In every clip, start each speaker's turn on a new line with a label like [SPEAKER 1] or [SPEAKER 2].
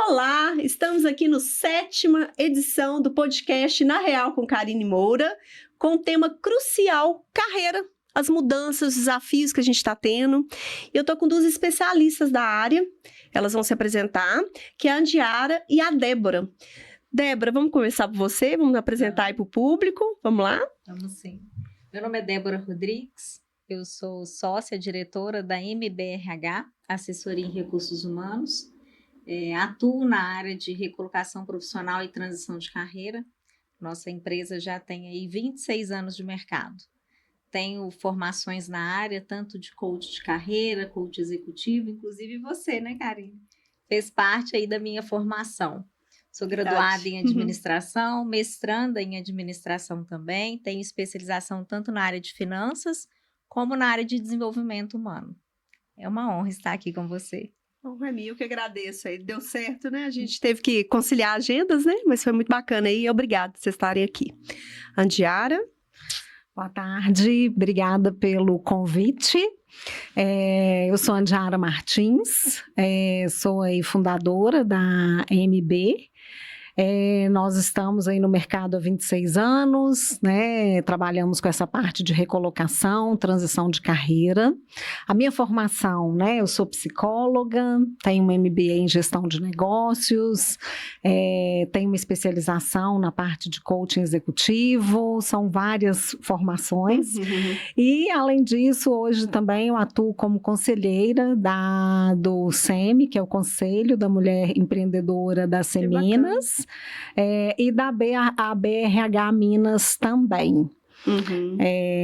[SPEAKER 1] Olá, estamos aqui no 7ª edição do podcast Na Real com Karine Moura, com o tema crucial, carreira, as mudanças, os desafios que a gente está tendo. Eu estou com duas especialistas da área, elas vão se apresentar, que é a Andiara e a Débora. Débora, vamos começar por você, vamos apresentar aí para o público, vamos lá?
[SPEAKER 2] Vamos sim. Meu nome é Débora Rodrigues, eu sou sócia diretora da MBRH, Assessoria em Recursos Humanos. Atuo na área de recolocação profissional e transição de carreira. Nossa empresa já tem aí 26 anos de mercado. Tenho formações na área, tanto de coach de carreira, coach executivo, inclusive você, né, Karine? Fez parte aí da minha formação. Sou graduada em administração, mestranda em administração também, tenho especialização tanto na área de finanças, como na área de desenvolvimento humano. É uma honra estar aqui com você.
[SPEAKER 1] Bom, é eu que agradeço aí, deu certo, né? A gente teve que conciliar agendas, né? Mas foi muito bacana aí, obrigada por vocês estarem aqui. Andiara?
[SPEAKER 3] Boa tarde, obrigada pelo convite. Eu sou Andiara Martins, sou aí fundadora da MB. Nós estamos aí no mercado há 26 anos, né? Trabalhamos com essa parte de recolocação, transição de carreira. A minha formação, né? Eu sou psicóloga, tenho um MBA em gestão de negócios, tenho uma especialização na parte de coaching executivo, são várias formações. E, além disso, hoje também eu atuo como conselheira do SEMI, que é o Conselho da Mulher Empreendedora da Seminas. E da BRH Minas também.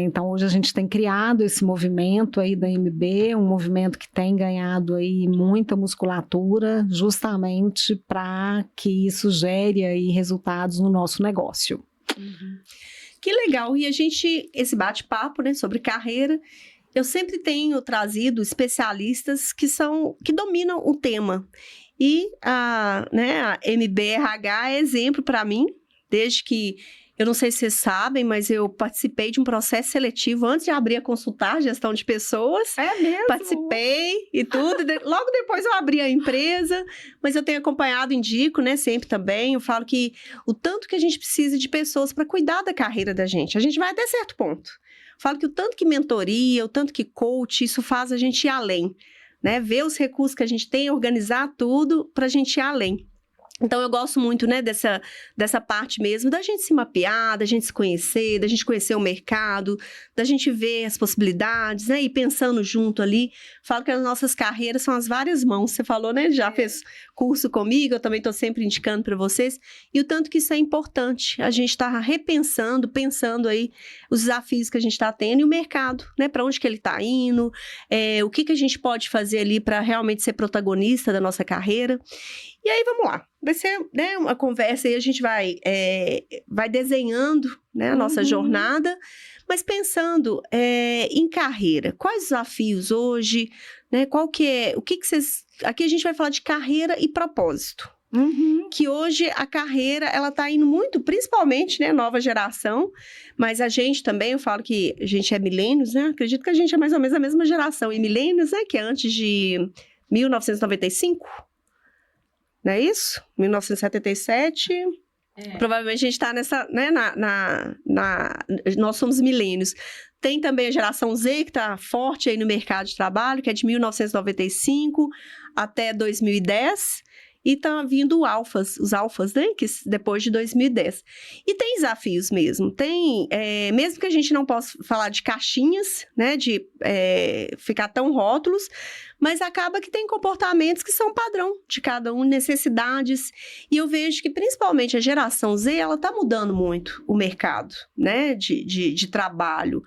[SPEAKER 3] Então hoje a gente tem criado esse movimento aí da MB, um movimento que tem ganhado aí muita musculatura, justamente para que isso gere aí resultados no nosso negócio.
[SPEAKER 1] Que legal, e esse bate-papo, né, sobre carreira, eu sempre tenho trazido especialistas que dominam o tema. E a MBRH é exemplo para mim, desde que, eu não sei se vocês sabem, mas eu participei de um processo seletivo antes de abrir a Consultar Gestão de Pessoas.
[SPEAKER 3] É mesmo?
[SPEAKER 1] Participei e tudo. Logo depois eu abri a empresa, mas eu tenho acompanhado, indico, né, sempre também. Eu falo que o tanto que a gente precisa de pessoas para cuidar da carreira da gente. A gente vai até certo ponto. Falo que o tanto que mentoria, o tanto que coach, isso faz a gente ir além. Né, ver os recursos que a gente tem, organizar tudo para a gente ir além. Então, eu gosto muito, né, dessa parte mesmo, da gente se mapear, da gente se conhecer, da gente conhecer o mercado, da gente ver as possibilidades, né, e pensando junto ali. Falo que as nossas carreiras são as várias mãos. Você falou, né, já fez curso comigo, eu também estou sempre indicando para vocês. E o tanto que isso é importante, a gente está repensando, pensando aí os desafios que a gente está tendo e o mercado, né, para onde que ele está indo, o que a gente pode fazer ali para realmente ser protagonista da nossa carreira. E aí, vamos lá. Vai ser, né, uma conversa e a gente vai desenhando, né, a nossa jornada, mas pensando em carreira. Quais os desafios hoje? Né, o que vocês... Aqui a gente vai falar de carreira e propósito. Que hoje a carreira, ela tá indo muito, principalmente, né, nova geração, mas a gente também, eu falo que a gente é milênios, né? Acredito que a gente é mais ou menos a mesma geração. E milênios, né, que é antes de 1995. Não é isso? 1977. Provavelmente a gente está nessa, né, nós somos milênios. Tem também a geração Z, que está forte aí no mercado de trabalho, que é de 1995 até 2010. E tá vindo os alfas, né? Que depois de 2010. E tem desafios mesmo. Mesmo que a gente não possa falar de caixinhas, né? De ficar tão rótulos, mas acaba que tem comportamentos que são padrão de cada um, necessidades. E eu vejo que, principalmente, a geração Z, ela tá mudando muito o mercado, né? De trabalho.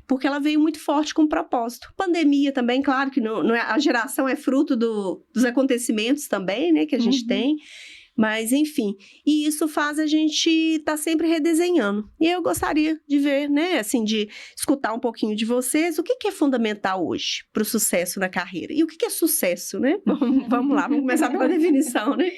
[SPEAKER 1] Porque ela veio muito forte com propósito. Pandemia também, claro que não é, a geração é fruto dos acontecimentos também, né, que a gente tem, mas enfim, e isso faz a gente estar sempre redesenhando. E eu gostaria de ver, né, assim, de escutar um pouquinho de vocês, o que é fundamental hoje para o sucesso na carreira? E o que é sucesso, né? Vamos lá, vamos começar pela definição, né?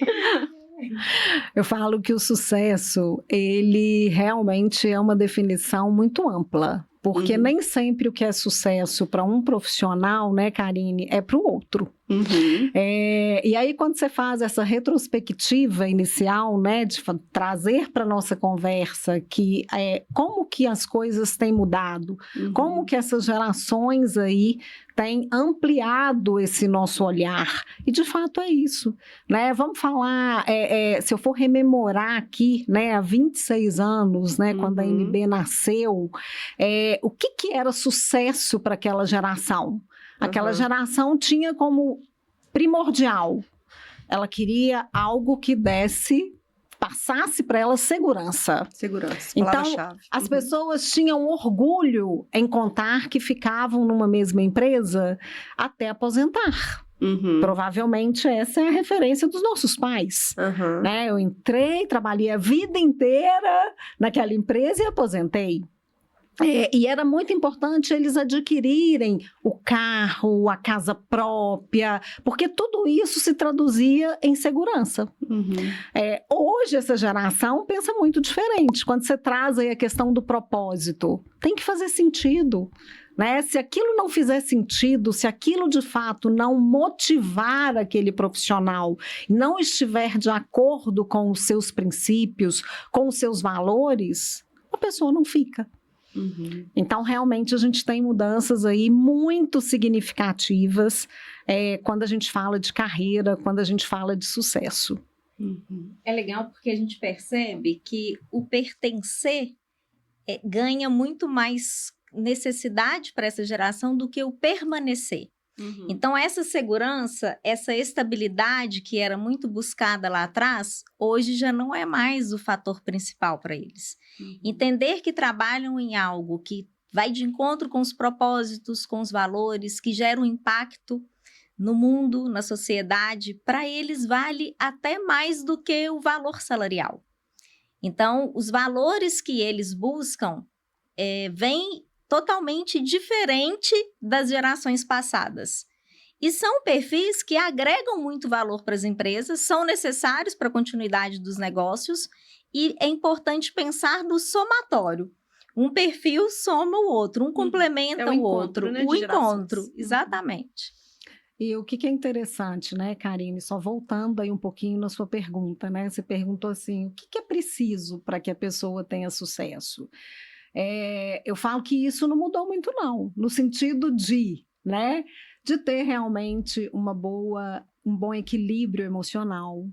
[SPEAKER 3] Eu falo que o sucesso, ele realmente é uma definição muito ampla, Porque nem sempre o que é sucesso para um profissional, né, Karine, é para o outro. E aí, quando você faz essa retrospectiva inicial, né, de trazer para a nossa conversa que como que as coisas têm mudado, como que essas gerações aí têm ampliado esse nosso olhar. E, de fato, é isso. Né? Vamos falar, se eu for rememorar aqui, né, há 26 anos, né, quando a MB nasceu, o que era sucesso para aquela geração? Aquela geração tinha como primordial, ela queria algo que passasse para ela segurança.
[SPEAKER 1] Segurança,
[SPEAKER 3] então,
[SPEAKER 1] palavra-chave.
[SPEAKER 3] As pessoas tinham orgulho em contar que ficavam numa mesma empresa até aposentar. Provavelmente essa é a referência dos nossos pais. Né? Eu entrei, trabalhei a vida inteira naquela empresa e aposentei. E era muito importante eles adquirirem o carro, a casa própria, porque tudo isso se traduzia em segurança. Hoje, essa geração pensa muito diferente. Quando você traz aí a questão do propósito, tem que fazer sentido. Né? Se aquilo não fizer sentido, se aquilo de fato não motivar aquele profissional, não estiver de acordo com os seus princípios, com os seus valores, a pessoa não fica. Então, realmente, a gente tem mudanças aí muito significativas quando a gente fala de carreira, quando a gente fala de sucesso.
[SPEAKER 2] É legal porque a gente percebe que o pertencer ganha muito mais necessidade para essa geração do que o permanecer. Então, essa segurança, essa estabilidade que era muito buscada lá atrás, hoje já não é mais o fator principal para eles. Entender que trabalham em algo que vai de encontro com os propósitos, com os valores, que gera um impacto no mundo, na sociedade, para eles vale até mais do que o valor salarial. Então, os valores que eles buscam vêm totalmente diferente das gerações passadas. E são perfis que agregam muito valor para as empresas, são necessários para a continuidade dos negócios e é importante pensar no somatório. Um perfil soma o outro, um complementa o outro.
[SPEAKER 1] Né,
[SPEAKER 2] o encontro, exatamente.
[SPEAKER 3] E o que é interessante, né, Karine, só voltando aí um pouquinho na sua pergunta, né? Você perguntou assim, o que é preciso para que a pessoa tenha sucesso? Eu falo que isso não mudou muito não, no sentido de ter realmente um bom equilíbrio emocional,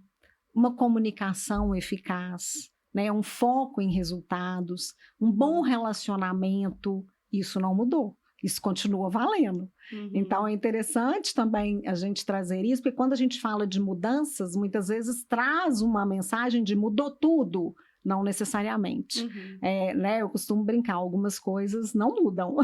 [SPEAKER 3] uma comunicação eficaz, né, um foco em resultados, um bom relacionamento, isso não mudou, isso continua valendo. Então é interessante também a gente trazer isso, porque quando a gente fala de mudanças, muitas vezes traz uma mensagem de mudou tudo. Não necessariamente. Eu costumo brincar, algumas coisas não mudam.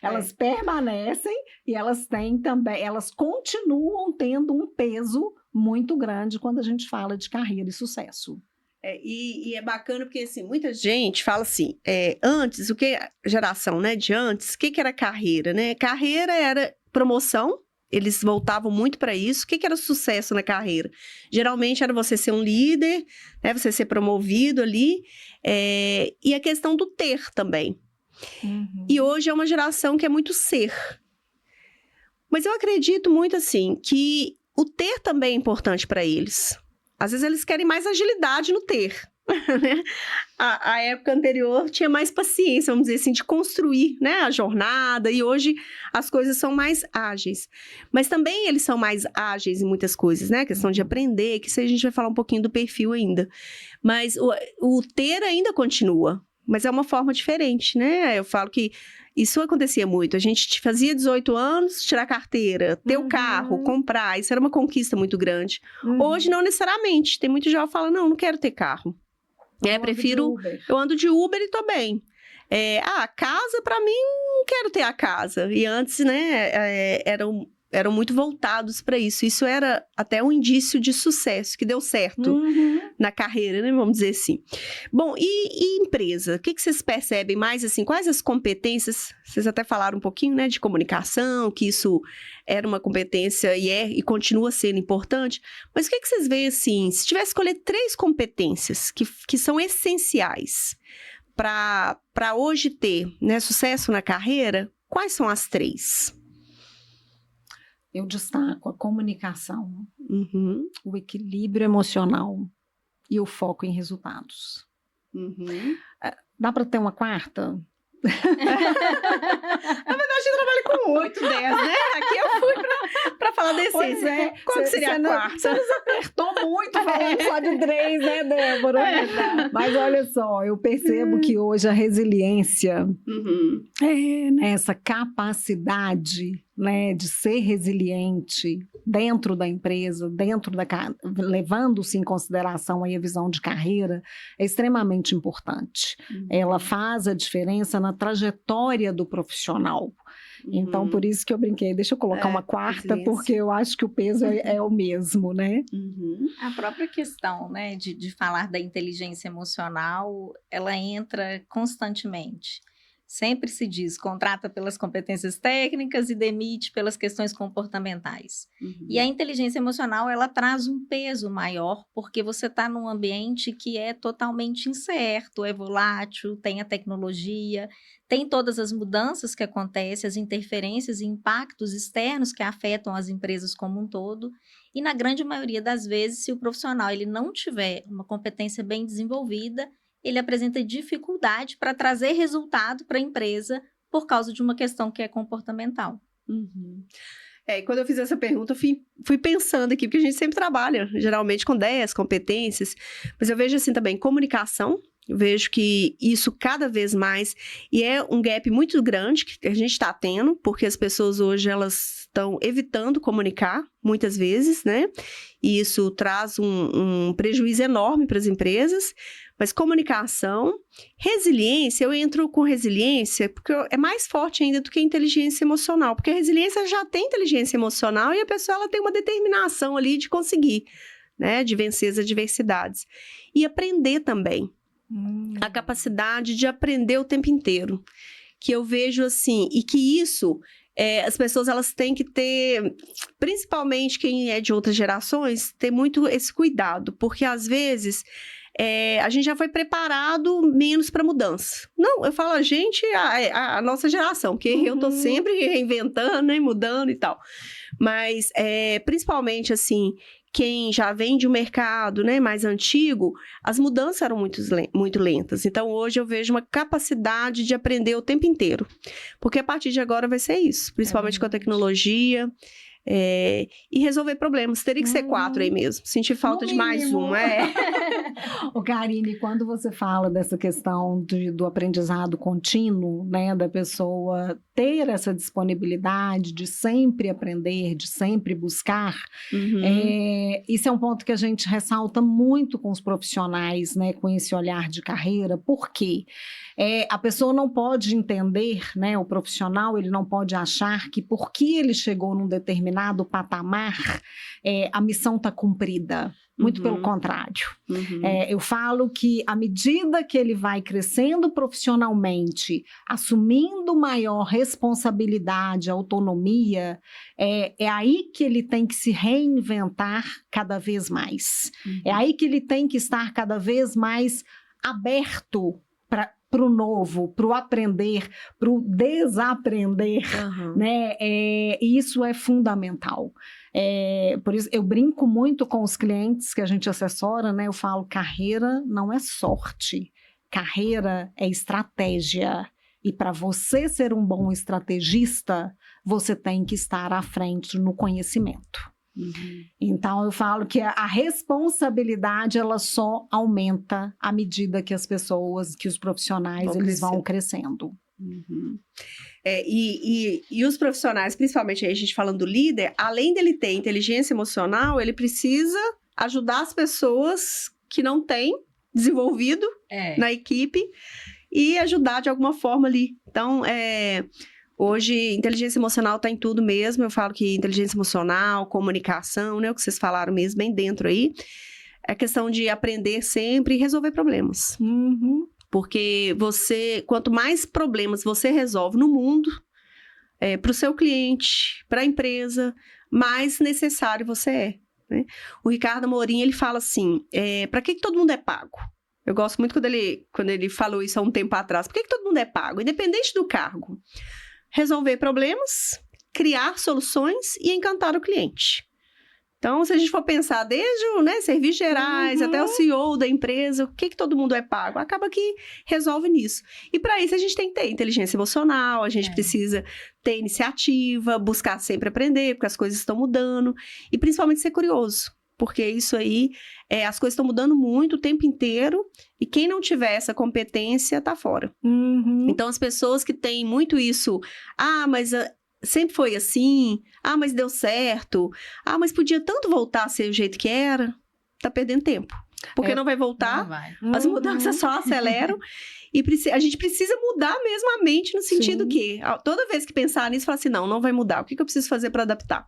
[SPEAKER 3] Elas permanecem e elas continuam tendo um peso muito grande quando a gente fala de carreira e sucesso.
[SPEAKER 1] E é bacana porque assim, muita gente fala assim, antes, geração, né, de antes, o que era carreira, né? Carreira era promoção. Eles voltavam muito para isso. O que era sucesso na carreira? Geralmente era você ser um líder, né? Você ser promovido ali. E a questão do ter também. E hoje é uma geração que é muito ser. Mas eu acredito muito assim, que o ter também é importante para eles. Às vezes eles querem mais agilidade no ter. Né? A época anterior tinha mais paciência, vamos dizer assim, de construir, né, a jornada, e hoje as coisas são mais ágeis. Mas também eles são mais ágeis em muitas coisas, né? A questão de aprender, que isso a gente vai falar um pouquinho do perfil ainda. Mas o ter ainda continua, mas é uma forma diferente, né? Eu falo que isso acontecia muito. A gente fazia 18 anos, tirar carteira, ter o carro, comprar, isso era uma conquista muito grande. Hoje, não necessariamente. Tem muito jovem que fala, não quero ter carro. Eu ando de Uber e tô bem. Casa, para mim, não quero ter a casa. E antes, né, eram muito voltados para isso. Isso era até um indício de sucesso, que deu certo na carreira, né, vamos dizer assim. Bom, e empresa? O que vocês percebem mais, assim, quais as competências? Vocês até falaram um pouquinho, né, de comunicação, que isso era uma competência e continua sendo importante. Mas o que vocês veem, assim, se tivesse que escolher 3 competências que são essenciais para hoje ter, né, sucesso na carreira, quais são as 3?
[SPEAKER 3] Eu destaco a comunicação,
[SPEAKER 1] Uhum.
[SPEAKER 3] o equilíbrio emocional e o foco em resultados.
[SPEAKER 1] Uhum.
[SPEAKER 3] Dá para ter uma quarta?
[SPEAKER 1] Na verdade, eu trabalho com 8, 10, né? Aqui eu fui para falar da essência. Qual que seria a quarta?
[SPEAKER 3] Você nos apertou muito falando só de 3, né, Débora? Mas olha só, eu percebo que hoje a resiliência
[SPEAKER 1] Uhum.
[SPEAKER 3] é essa capacidade, né, de ser resiliente dentro da empresa, levando-se em consideração aí a visão de carreira, é extremamente importante.
[SPEAKER 1] Uhum.
[SPEAKER 3] Ela faz a diferença na trajetória do profissional. Então, por isso que eu brinquei, deixa eu colocar uma quarta, porque eu acho que o peso é o mesmo, né?
[SPEAKER 1] Uhum.
[SPEAKER 2] A própria questão, né, de falar da inteligência emocional, ela entra constantemente. Sempre se diz, contrata pelas competências técnicas e demite pelas questões comportamentais.
[SPEAKER 1] Uhum.
[SPEAKER 2] E a inteligência emocional, ela traz um peso maior, porque você está num ambiente que é totalmente incerto, é volátil, tem a tecnologia, tem todas as mudanças que acontecem, as interferências e impactos externos que afetam as empresas como um todo. E na grande maioria das vezes, se o profissional ele não tiver uma competência bem desenvolvida, ele apresenta dificuldade para trazer resultado para a empresa por causa de uma questão que é comportamental.
[SPEAKER 1] Uhum. E quando eu fiz essa pergunta, eu fui pensando aqui, porque a gente sempre trabalha, geralmente, com 10 competências, mas eu vejo assim também, comunicação, eu vejo que isso cada vez mais, e é um gap muito grande que a gente está tendo, porque as pessoas hoje, elas estão evitando comunicar, muitas vezes, né? E isso traz um prejuízo enorme para as empresas, mas comunicação, resiliência, eu entro com resiliência, porque é mais forte ainda do que inteligência emocional, porque a resiliência já tem inteligência emocional e a pessoa ela tem uma determinação ali de conseguir, né? De vencer as adversidades. E aprender também. A capacidade de aprender o tempo inteiro, que eu vejo assim, e que isso, as pessoas elas têm que ter, principalmente quem é de outras gerações, ter muito esse cuidado, porque às vezes a gente já foi preparado menos para mudança. Não, eu falo a gente, a nossa geração, porque eu tô sempre reinventando, né, mudando e tal, mas principalmente assim, quem já vem de um mercado, né, mais antigo, as mudanças eram muito lentas. Então, hoje eu vejo uma capacidade de aprender o tempo inteiro. Porque a partir de agora vai ser isso, principalmente com a tecnologia. E resolver problemas. Teria que ser 4 aí mesmo. Sentir falta de mais um.
[SPEAKER 3] Ô, Karine, quando você fala dessa questão do aprendizado contínuo, né, da pessoa ter essa disponibilidade de sempre aprender, de sempre buscar, isso é um ponto que a gente ressalta muito com os profissionais, né, com esse olhar de carreira, porque a pessoa não pode entender, né, o profissional, ele não pode achar que porque ele chegou num determinado patamar, a missão está cumprida. Muito pelo contrário. Eu falo que à medida que ele vai crescendo profissionalmente, assumindo maior responsabilidade, autonomia, é aí que ele tem que se reinventar cada vez mais. É aí que ele tem que estar cada vez mais aberto para o novo, para o aprender, para o desaprender, né? E isso é fundamental. Por isso, eu brinco muito com os clientes que a gente assessora, né? Eu falo, carreira não é sorte, carreira é estratégia. E para você ser um bom estrategista, você tem que estar à frente no conhecimento. Então, eu falo que a responsabilidade, ela só aumenta à medida que as pessoas, que os profissionais, eles vão crescendo.
[SPEAKER 1] E os profissionais, principalmente aí a gente falando do líder, além dele ter inteligência emocional, ele precisa ajudar as pessoas que não têm desenvolvido na equipe e ajudar de alguma forma ali. Então, hoje, inteligência emocional está em tudo mesmo. Eu falo que inteligência emocional, comunicação, né? O que vocês falaram mesmo, bem dentro aí. É questão de aprender sempre e resolver problemas. Porque quanto mais problemas você resolve no mundo, para o seu cliente, para a empresa, mais necessário você é. Né? O Ricardo Amorim, ele fala assim, para que todo mundo é pago? Eu gosto muito quando ele falou isso há um tempo atrás. Por que todo mundo é pago? Independente do cargo. Resolver problemas, criar soluções e encantar o cliente. Então, se a gente for pensar desde serviços gerais até o CEO da empresa, o que todo mundo é pago? Acaba que resolve nisso. E para isso a gente tem que ter inteligência emocional, a gente precisa ter iniciativa, buscar sempre aprender, porque as coisas estão mudando. E principalmente ser curioso, porque isso aí, as coisas estão mudando muito o tempo inteiro, e quem não tiver essa competência tá fora. Então, as pessoas que têm muito isso, mas sempre foi assim, mas deu certo, mas podia tanto voltar a ser o jeito que era, tá perdendo tempo. Porque não vai voltar,
[SPEAKER 2] Não vai.
[SPEAKER 1] as mudanças só aceleram, e a gente precisa mudar mesmo a mente, no sentido que, toda vez que pensar nisso, falar assim, não vai mudar, o que eu preciso fazer para adaptar?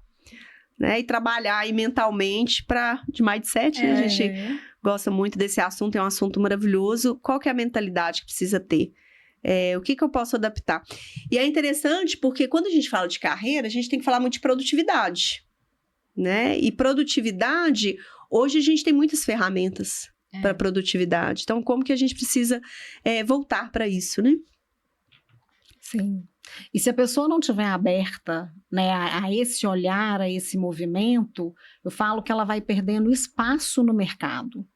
[SPEAKER 1] Né? E trabalhar aí mentalmente de mindset, né? A gente gosta muito desse assunto, é um assunto maravilhoso. Qual que é a mentalidade que precisa ter? O que eu posso adaptar? E é interessante porque quando a gente fala de carreira, a gente tem que falar muito de produtividade, né? E produtividade, hoje a gente tem muitas ferramentas para produtividade. Então, como que a gente precisa voltar para isso, né?
[SPEAKER 3] Sim. E se a pessoa não estiver aberta, né, a esse olhar, a esse movimento, eu falo que ela vai perdendo espaço no mercado.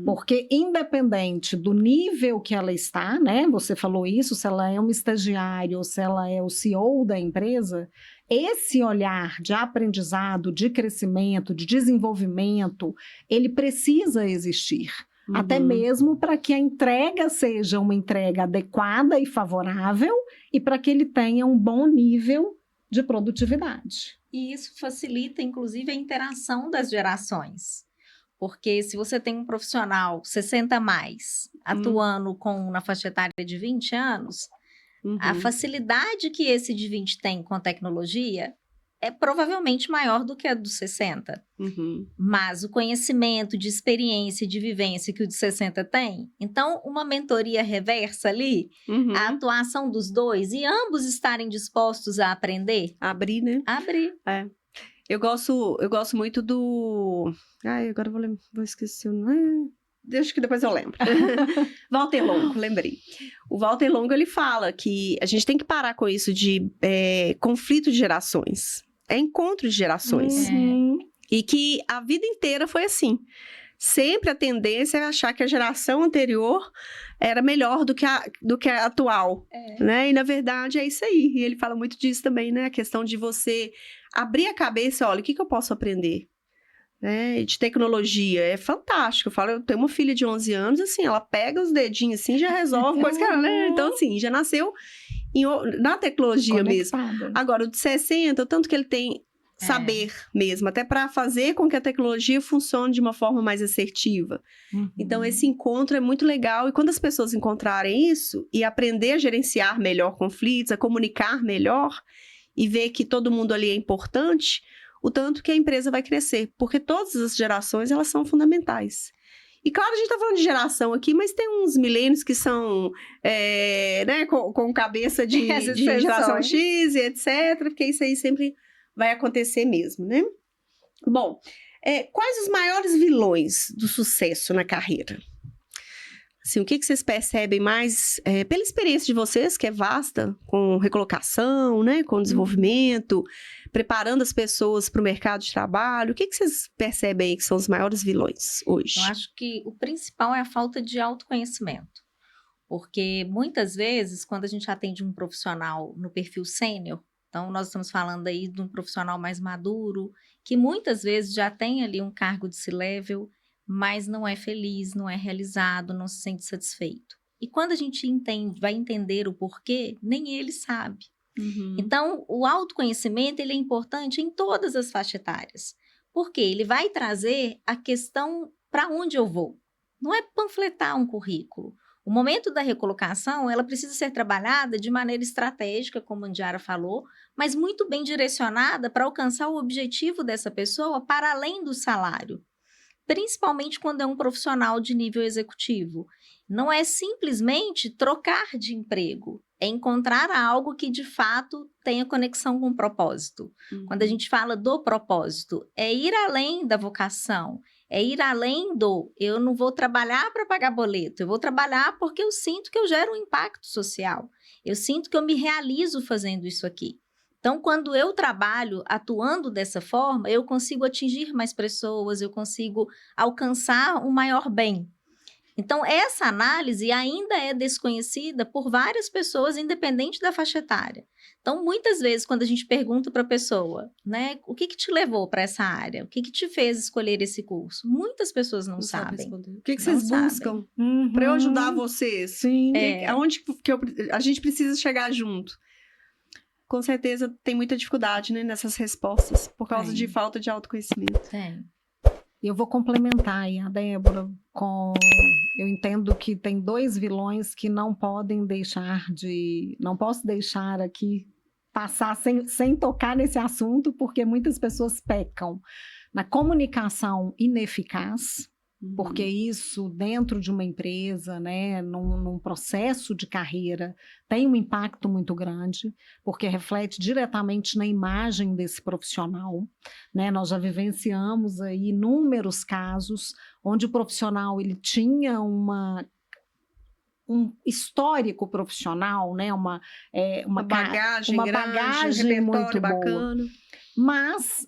[SPEAKER 3] Porque independente do nível que ela está, né, você falou isso, se ela é uma estagiária ou se ela é o CEO da empresa, esse olhar de aprendizado, de crescimento, de desenvolvimento, ele precisa existir. Até mesmo para que a entrega seja uma entrega adequada e favorável e para que ele tenha um bom nível de produtividade.
[SPEAKER 2] E isso facilita, inclusive, a interação das gerações. Porque se você tem um profissional 60 a mais, atuando na faixa etária de 20 anos, a facilidade que esse de 20 tem com a tecnologia é provavelmente maior do que a dos 60. Mas o conhecimento de experiência e de vivência que o de 60 tem, então uma mentoria reversa ali, a atuação dos dois e ambos estarem dispostos a aprender.
[SPEAKER 1] Abrir, né?
[SPEAKER 2] Abrir.
[SPEAKER 1] Eu gosto muito do... agora eu vou esquecer o nome. Deixa que depois eu lembro. Walter Longo, lembrei. O Walter Longo, ele fala que a gente tem que parar com isso de conflito de gerações. É encontro de gerações. E que a vida inteira foi assim. Sempre a tendência é achar que a geração anterior era melhor do que a atual. Né? E, na verdade, é isso aí. E ele fala muito disso também, né? A questão de você abrir a cabeça, olha, o que eu posso aprender? Né? De tecnologia, é fantástico. Eu tenho uma filha de 11 anos, assim, ela pega os dedinhos assim, já resolve coisa que ela, né? Então, assim, já nasceu na tecnologia
[SPEAKER 3] conectada
[SPEAKER 1] mesmo. Agora, o de 60, o tanto que ele tem saber mesmo, até para fazer com que a tecnologia funcione de uma forma mais assertiva. Então, esse encontro é muito legal, e quando as pessoas encontrarem isso e aprender a gerenciar melhor conflitos, a comunicar melhor e ver que todo mundo ali é importante, o tanto que a empresa vai crescer, porque todas as gerações, elas são fundamentais. E claro, a gente está falando de geração aqui, mas tem uns milênios que são, né, com cabeça de geração X e etc, porque isso aí sempre vai acontecer mesmo, né? Bom, quais os maiores vilões do sucesso na carreira? Assim, o que vocês percebem mais, pela experiência de vocês, que é vasta, com recolocação, né, com desenvolvimento, preparando as pessoas para o mercado de trabalho, o que vocês percebem aí que são os maiores vilões hoje?
[SPEAKER 2] Eu acho que o principal é a falta de autoconhecimento. Porque muitas vezes, quando a gente atende um profissional no perfil sênior, então nós estamos falando aí de um profissional mais maduro, que muitas vezes já tem ali um cargo de C-level, mas não é feliz, não é realizado, não se sente satisfeito. E quando a gente vai entender o porquê, nem ele sabe. Então, o autoconhecimento ele é importante em todas as faixas etárias, porque ele vai trazer a questão para onde eu vou. Não é panfletar um currículo. O momento da recolocação, ela precisa ser trabalhada de maneira estratégica, como a Andiara falou, mas muito bem direcionada para alcançar o objetivo dessa pessoa para além do salário. Principalmente quando é um profissional de nível executivo. Não é simplesmente trocar de emprego, é encontrar algo que de fato tenha conexão com o propósito. Quando a gente fala do propósito, é ir além da vocação, É ir além do, eu não vou trabalhar para pagar boleto, eu vou trabalhar porque eu sinto que eu gero um impacto social. Eu sinto que eu me realizo fazendo isso aqui. Então, quando eu trabalho atuando dessa forma, eu consigo atingir mais pessoas, eu consigo alcançar um maior bem. Então, essa análise ainda é desconhecida por várias pessoas, independente da faixa etária. Então, muitas vezes, quando a gente pergunta para a pessoa, né, o que te levou para essa área? O que te fez escolher esse curso? Muitas pessoas não
[SPEAKER 1] sabe
[SPEAKER 2] sabem.
[SPEAKER 1] responder. O que
[SPEAKER 2] Não
[SPEAKER 1] vocês
[SPEAKER 2] sabem.
[SPEAKER 1] buscam para eu ajudar vocês?
[SPEAKER 3] Sim.
[SPEAKER 1] Aonde que a gente precisa chegar junto? Com certeza tem muita dificuldade, né, nessas respostas, por causa de falta de autoconhecimento.
[SPEAKER 2] Tem.
[SPEAKER 3] Eu vou complementar aí a Débora com... Eu entendo que tem 2 vilões que não podem deixar de... Não posso deixar aqui passar sem tocar nesse assunto, porque muitas pessoas pecam na comunicação ineficaz, porque isso dentro de uma empresa, né, num processo de carreira, tem um impacto muito grande, porque reflete diretamente na imagem desse profissional, né? Nós já vivenciamos aí inúmeros casos onde o profissional ele tinha um histórico profissional, né? Uma
[SPEAKER 1] bagagem
[SPEAKER 3] uma
[SPEAKER 1] grande,
[SPEAKER 3] bagagem muito
[SPEAKER 1] bacana.
[SPEAKER 3] boa, mas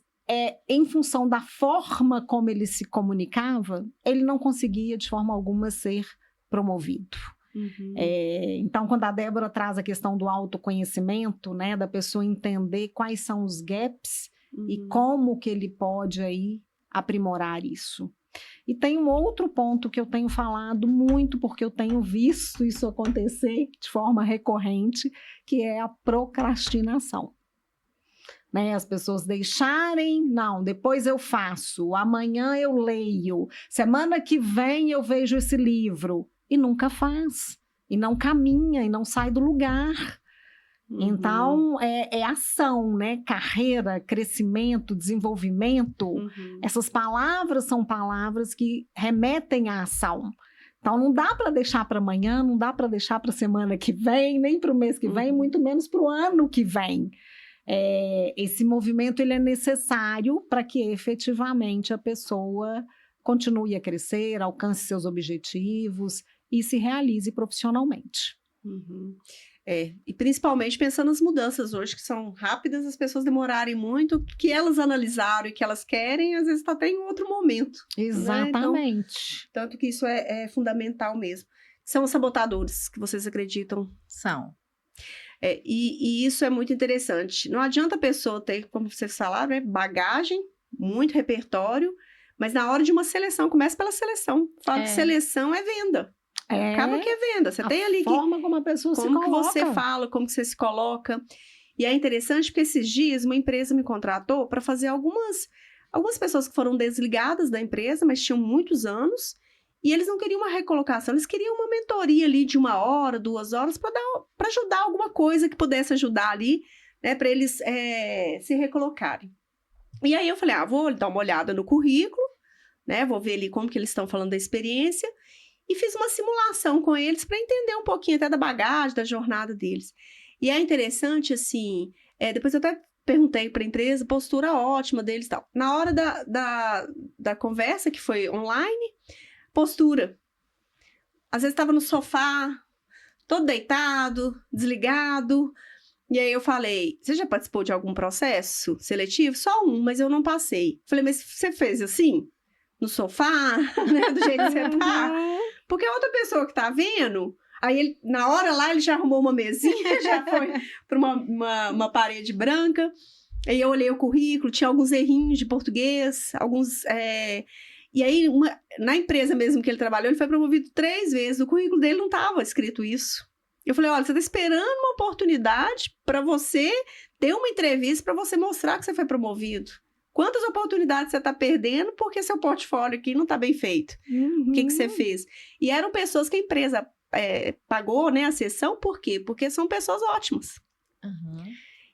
[SPEAKER 3] em função da forma como ele se comunicava, ele não conseguia de forma alguma ser promovido. Então, quando a Débora traz a questão do autoconhecimento, né, da pessoa entender quais são os gaps e como que ele pode aí aprimorar isso. E tem um outro ponto que eu tenho falado muito, porque eu tenho visto isso acontecer de forma recorrente, que é a procrastinação. Né, as pessoas deixarem, não, depois eu faço, amanhã eu leio, semana que vem eu vejo esse livro, e nunca faz, e não caminha, e não sai do lugar. Então, é ação, né? Carreira, crescimento, desenvolvimento, essas palavras são palavras que remetem à ação. Então, não dá para deixar para amanhã, não dá para deixar para a semana que vem, nem para o mês que vem, muito menos para o ano que vem. Esse movimento ele é necessário para que efetivamente a pessoa continue a crescer, alcance seus objetivos e se realize profissionalmente.
[SPEAKER 1] E principalmente pensando nas mudanças hoje, que são rápidas, as pessoas demorarem muito, que elas analisaram e que elas querem, às vezes está até em outro momento.
[SPEAKER 3] Exatamente.
[SPEAKER 1] Né? Então, tanto que isso é fundamental mesmo. São os sabotadores que vocês acreditam?
[SPEAKER 2] São.
[SPEAKER 1] E isso é muito interessante. Não adianta a pessoa ter, como vocês falaram, né, bagagem, muito repertório, mas na hora de uma seleção, começa pela seleção. Fala que seleção é venda. Acaba que é venda. Você tem ali
[SPEAKER 3] forma como a pessoa se coloca.
[SPEAKER 1] Como que você fala, como que você se coloca. E é interessante porque esses dias uma empresa me contratou para fazer algumas pessoas que foram desligadas da empresa, mas tinham muitos anos, e eles não queriam uma recolocação, eles queriam uma mentoria ali de 1 hora, 2 horas, para ajudar alguma coisa que pudesse ajudar ali, né, para eles se recolocarem. E aí eu falei, vou dar uma olhada no currículo, né, vou ver ali como que eles estão falando da experiência, e fiz uma simulação com eles para entender um pouquinho até da bagagem, da jornada deles. E é interessante, assim, depois eu até perguntei para a empresa, postura ótima deles e tal. Na hora da conversa, que foi online, postura. Às vezes estava no sofá, todo deitado, desligado. E aí eu falei, você já participou de algum processo seletivo? Só um, mas eu não passei. Falei, mas você fez assim? No sofá? Né? Do jeito que você tá? Porque a outra pessoa que tá vendo, aí ele, na hora lá, ele já arrumou uma mesinha, já foi para uma parede branca. Aí eu olhei o currículo, tinha alguns errinhos de português, alguns... E aí, na empresa mesmo que ele trabalhou, ele foi promovido 3 vezes. No currículo dele não estava escrito isso. Eu falei, olha, você está esperando uma oportunidade para você ter uma entrevista para você mostrar que você foi promovido. Quantas oportunidades você está perdendo porque seu portfólio aqui não está bem feito? O que você fez? E eram pessoas que a empresa pagou, né, a sessão, por quê? Porque são pessoas ótimas.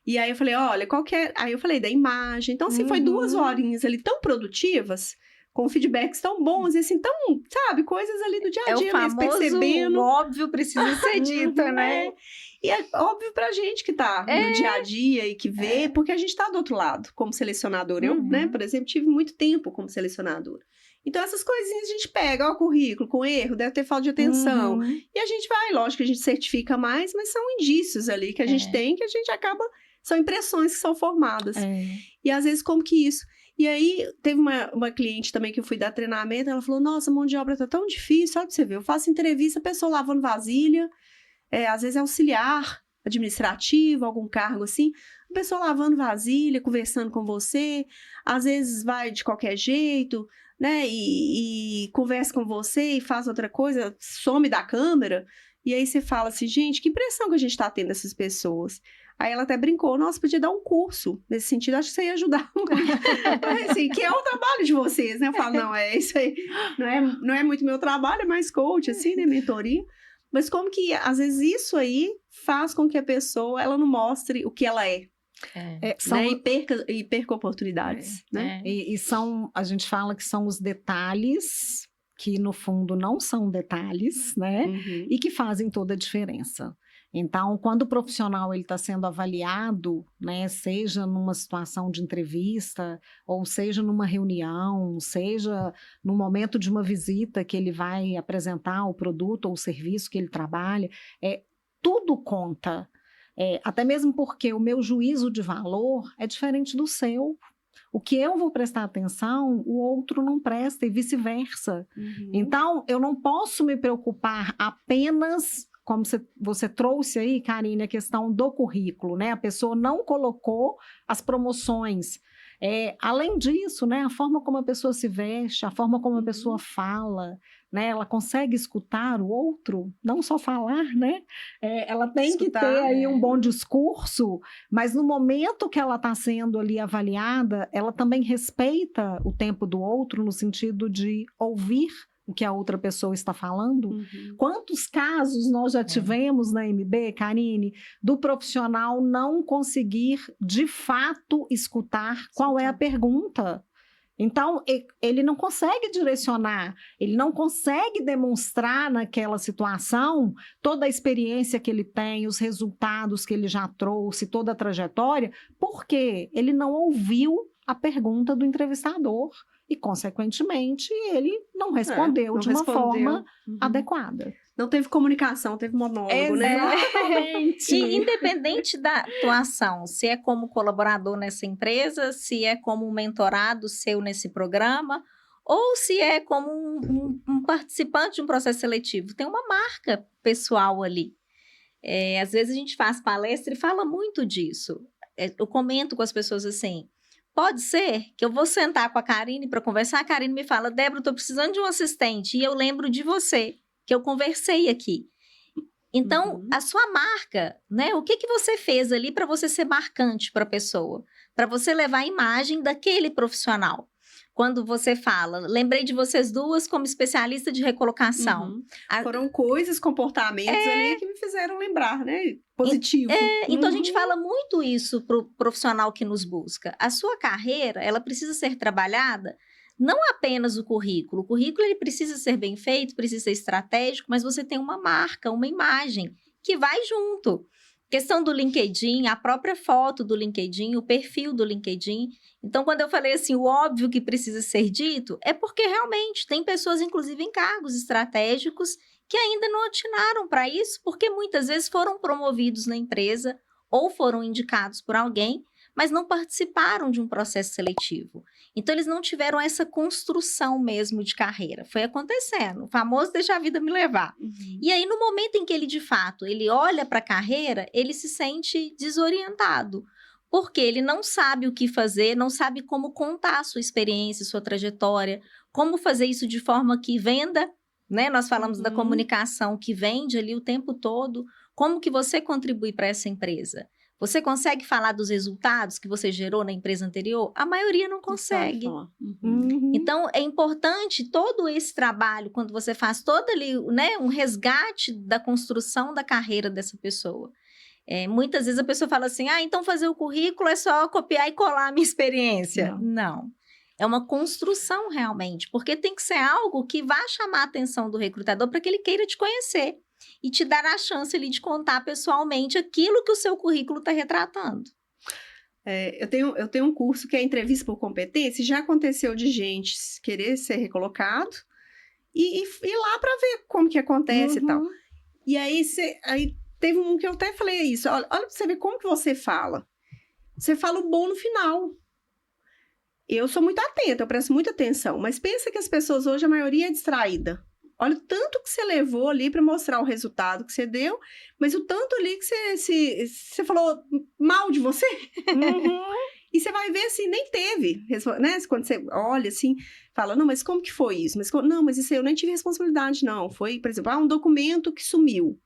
[SPEAKER 1] E aí eu falei, olha, qual que é... Aí eu falei da imagem. Então, assim, foi 2 horinhas ali tão produtivas, com feedbacks tão bons, e assim, tão, sabe, coisas ali do dia a dia,
[SPEAKER 2] mesmo, percebendo. O óbvio precisa ser dito, né?
[SPEAKER 1] E é óbvio pra gente que tá no dia a dia e que vê, porque a gente tá do outro lado, como selecionador. Eu, né, por exemplo, tive muito tempo como selecionadora. Então, essas coisinhas a gente pega, ó, o currículo com erro, deve ter falta de atenção. E a gente vai, lógico que a gente certifica mais, mas são indícios ali que a gente tem, que a gente acaba... São impressões que são formadas. E às vezes, como que isso? E aí, teve uma cliente também que eu fui dar treinamento, ela falou, nossa, mão de obra tá tão difícil, olha pra você ver, eu faço entrevista, a pessoa lavando vasilha, às vezes é auxiliar administrativo, algum cargo assim, a pessoa lavando vasilha, conversando com você, às vezes vai de qualquer jeito, né, e conversa com você e faz outra coisa, some da câmera, e aí você fala assim, gente, que impressão que a gente tá tendo dessas pessoas. Aí ela até brincou, nossa, podia dar um curso nesse sentido, acho que você ia ajudar muito. Assim, que é o trabalho de vocês, né? Eu falo, não, é isso aí, não é muito meu trabalho, é mais coach, assim, né, mentoria. Mas como que, às vezes, isso aí faz com que a pessoa, ela não mostre o que ela é. Né? E perca oportunidades, né?
[SPEAKER 3] E são, a gente fala que são os detalhes, que no fundo não são detalhes, né? E que fazem toda a diferença. Então, quando o profissional está sendo avaliado, né, seja numa situação de entrevista, ou seja numa reunião, seja no momento de uma visita que ele vai apresentar o produto ou o serviço que ele trabalha, tudo conta. Até mesmo porque o meu juízo de valor é diferente do seu. O que eu vou prestar atenção, o outro não presta e vice-versa. Então, eu não posso me preocupar apenas... Como você trouxe aí, Karine, a questão do currículo, né? A pessoa não colocou as promoções. Além disso, né? A forma como a pessoa se veste, a forma como a pessoa fala, né? Ela consegue escutar o outro, não só falar, né? Ela tem escutar, que ter aí um bom discurso, mas no momento que ela está sendo ali avaliada, ela também respeita o tempo do outro no sentido de ouvir o que a outra pessoa está falando. Quantos casos nós já tivemos na MB, Karine, do profissional não conseguir, de fato, escutar qual é a pergunta? Então, ele não consegue direcionar, ele não consegue demonstrar naquela situação toda a experiência que ele tem, os resultados que ele já trouxe, toda a trajetória, porque ele não ouviu a pergunta do entrevistador. E, consequentemente, ele não respondeu de uma forma adequada.
[SPEAKER 1] Não teve comunicação, teve monólogo, né?
[SPEAKER 2] Exatamente. E independente da atuação, se é como colaborador nessa empresa, se é como um mentorado seu nesse programa, ou se é como um participante de um processo seletivo, tem uma marca pessoal ali. Às vezes a gente faz palestra e fala muito disso. Eu comento com as pessoas assim... Pode ser que eu vou sentar com a Karine para conversar, a Karine me fala, Débora, eu estou precisando de um assistente, e eu lembro de você, que eu conversei aqui. Então, a sua marca, né? O que você fez ali para você ser marcante para a pessoa? Para você levar a imagem daquele profissional. Quando você fala, lembrei de vocês duas como especialista de recolocação.
[SPEAKER 1] Foram coisas, comportamentos ali que me fizeram lembrar, né? Positivo.
[SPEAKER 2] Então, a gente fala muito isso para o profissional que nos busca. A sua carreira, ela precisa ser trabalhada, não apenas o currículo. O currículo, ele precisa ser bem feito, precisa ser estratégico, mas você tem uma marca, uma imagem que vai junto. Questão do LinkedIn, a própria foto do LinkedIn, o perfil do LinkedIn. Então, quando eu falei assim, o óbvio que precisa ser dito, é porque realmente tem pessoas, inclusive em cargos estratégicos, que ainda não atinaram para isso, porque muitas vezes foram promovidos na empresa ou foram indicados por alguém, mas não participaram de um processo seletivo. Então, eles não tiveram essa construção mesmo de carreira. Foi acontecendo, o famoso deixa a vida me levar. E aí, no momento em que ele, de fato, ele olha para a carreira, ele se sente desorientado, porque ele não sabe o que fazer, não sabe como contar a sua experiência, sua trajetória, como fazer isso de forma que venda, né? Nós falamos da comunicação que vende ali o tempo todo, como que você contribui para essa empresa? Você consegue falar dos resultados que você gerou na empresa anterior? A maioria não consegue. Então, é importante todo esse trabalho, quando você faz todo ali, né, um resgate da construção da carreira dessa pessoa. Muitas vezes a pessoa fala assim, então fazer o currículo é só copiar e colar a minha experiência. Não. É uma construção realmente, porque tem que ser algo que vá chamar a atenção do recrutador para que ele queira te conhecer. E te dar a chance ali de contar pessoalmente aquilo que o seu currículo está retratando.
[SPEAKER 1] Eu tenho um curso que é entrevista por competência, e já aconteceu de gente querer ser recolocado e ir lá para ver como que acontece e tal. E aí, aí teve um que eu até falei isso, olha pra você ver como que você fala. Você fala o bom no final. Eu sou muito atenta, eu presto muita atenção, mas pensa que as pessoas hoje, a maioria é distraída. Olha o tanto que você levou ali para mostrar o resultado que você deu, mas o tanto ali que você falou mal de você. E você vai ver assim, nem teve, né? Quando você olha assim, fala, não, mas como que foi isso? Não, mas isso aí eu nem tive responsabilidade, não. Foi, por exemplo, um documento que sumiu.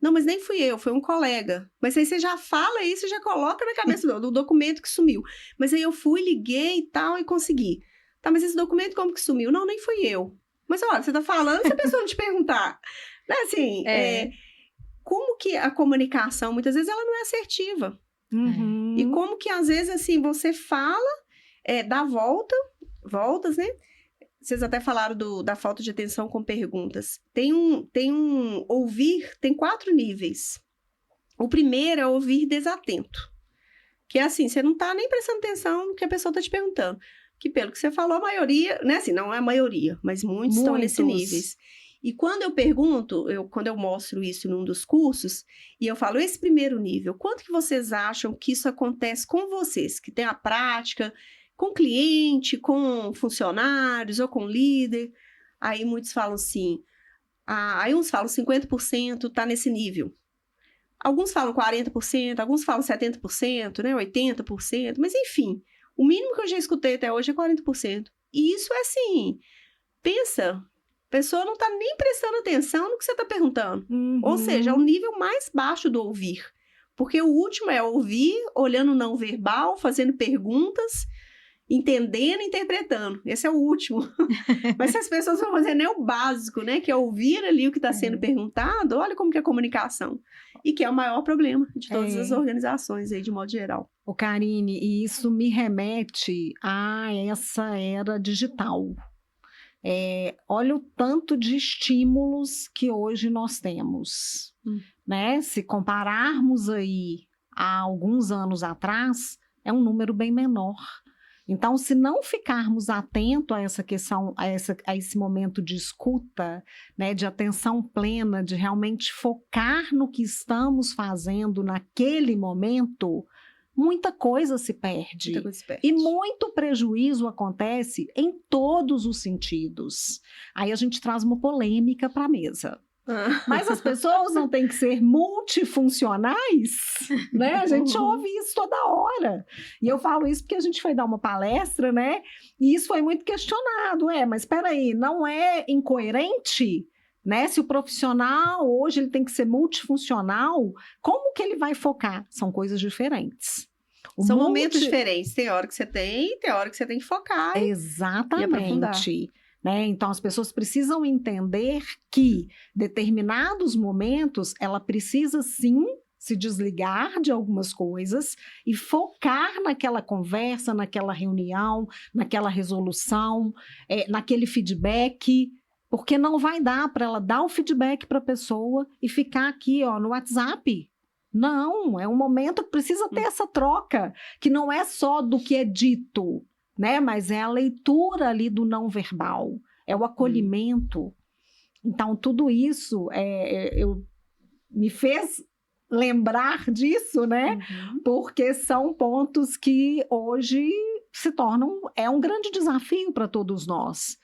[SPEAKER 1] Não, mas nem fui eu, foi um colega. Mas aí você já fala isso, já coloca na cabeça do documento que sumiu. Mas aí eu fui, liguei e tal, e consegui. Tá, mas esse documento como que sumiu? Não, nem fui eu. Mas olha, você tá falando, se a pessoa não te perguntar. Né, assim, como que a comunicação, muitas vezes, ela não é assertiva. E como que, às vezes, assim, você fala, dá voltas, né? Vocês até falaram da falta de atenção com perguntas. Tem um ouvir, tem 4 níveis. O primeiro é ouvir desatento. Que é assim, você não tá nem prestando atenção no que a pessoa tá te perguntando. Que pelo que você falou, a maioria, né? Assim, não é a maioria, mas muitos estão nesse níveis. E quando eu pergunto, quando eu mostro isso num dos cursos, e eu falo, esse primeiro nível, quanto que vocês acham que isso acontece com vocês, que tem a prática, com cliente, com funcionários ou com líder? Aí muitos falam assim, aí uns falam 50% tá nesse nível. Alguns falam 40%, alguns falam 70%, né, 80%, mas enfim, o mínimo que eu já escutei até hoje é 40%. E isso é assim, pensa, a pessoa não tá nem prestando atenção no que você tá perguntando. Ou seja, é o nível mais baixo do ouvir. Porque o último é ouvir, olhando não verbal, fazendo perguntas, entendendo e interpretando. Esse é o último. Mas se as pessoas vão fazer nem o básico, né? Que é ouvir ali o que está sendo perguntado, olha como que é a comunicação. E que é o maior problema de todas as organizações aí, de modo geral.
[SPEAKER 3] Ô, Karine, e isso me remete a essa era digital. Olha o tanto de estímulos que hoje nós temos, né? Se compararmos aí a alguns anos atrás, é um número bem menor. Então, se não ficarmos atentos a essa questão, a esse momento de escuta, né, de atenção plena, de realmente focar no que estamos fazendo naquele momento, muita coisa se perde. E muito prejuízo acontece em todos os sentidos. Aí a gente traz uma polêmica para a mesa. Mas as pessoas não têm que ser multifuncionais, né? A gente ouve isso toda hora. E eu falo isso porque a gente foi dar uma palestra, né? E isso foi muito questionado. Mas espera aí, não é incoerente, né? Se o profissional hoje ele tem que ser multifuncional, como que ele vai focar? São coisas diferentes.
[SPEAKER 1] São momentos diferentes. Tem hora que você tem hora que você tem que focar.
[SPEAKER 3] Exatamente.
[SPEAKER 1] E aprofundar.
[SPEAKER 3] Né? Então, as pessoas precisam entender que determinados momentos ela precisa sim se desligar de algumas coisas e focar naquela conversa, naquela reunião, naquela resolução, naquele feedback, porque não vai dar para ela dar o feedback para a pessoa e ficar aqui no WhatsApp. Não, é um momento que precisa ter essa troca, que não é só do que é dito, né? Mas é a leitura ali do não verbal, é o acolhimento. Então, tudo isso me fez lembrar disso, né? Porque são pontos que hoje se tornam um grande desafio para todos nós.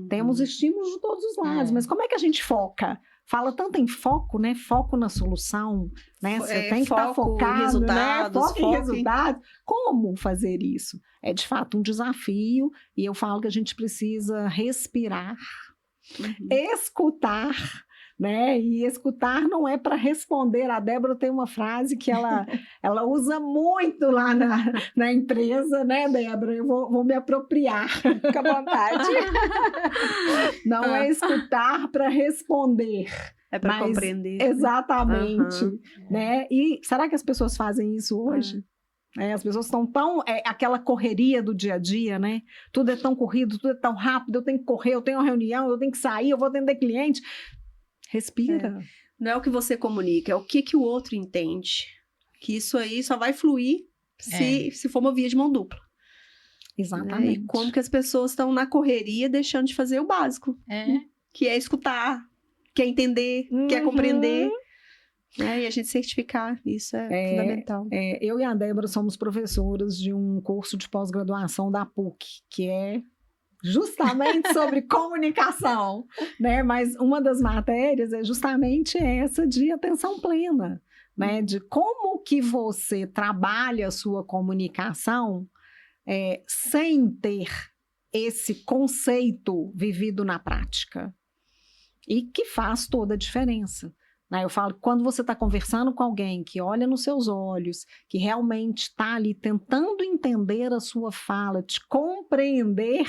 [SPEAKER 3] Temos estímulos de todos os lados, mas como é que a gente foca? Fala tanto em foco, né? Foco na solução, né? Você tem que estar focado,
[SPEAKER 1] resultados,
[SPEAKER 3] né? Foco em resultados. Como fazer isso? É, de fato, um desafio. E eu falo que a gente precisa respirar, escutar, né? E escutar não é para responder. A Débora tem uma frase que ela usa muito lá na empresa, né, Débora? Eu vou me apropriar.
[SPEAKER 2] Fica à vontade.
[SPEAKER 3] Não é escutar para responder.
[SPEAKER 1] É para compreender.
[SPEAKER 3] Exatamente. Né? E será que as pessoas fazem isso hoje? As pessoas estão tão... aquela correria do dia a dia, né? Tudo é tão corrido, tudo é tão rápido, eu tenho que correr, eu tenho uma reunião, eu tenho que sair, eu vou atender cliente. Respira.
[SPEAKER 1] Não é o que você comunica, é o que o outro entende. Que isso aí só vai fluir se for uma via de mão dupla.
[SPEAKER 3] Exatamente.
[SPEAKER 1] E como que as pessoas estão na correria deixando de fazer o básico. Que é escutar, que é entender, que é compreender. E a gente certificar, isso é fundamental.
[SPEAKER 3] Eu e a Débora somos professoras de um curso de pós-graduação da PUC, que é justamente sobre comunicação, né? Mas uma das matérias é justamente essa de atenção plena, né? De como que você trabalha a sua comunicação sem ter esse conceito vivido na prática. E que faz toda a diferença. Né? Eu falo que quando você está conversando com alguém que olha nos seus olhos, que realmente está ali tentando entender a sua fala, te compreender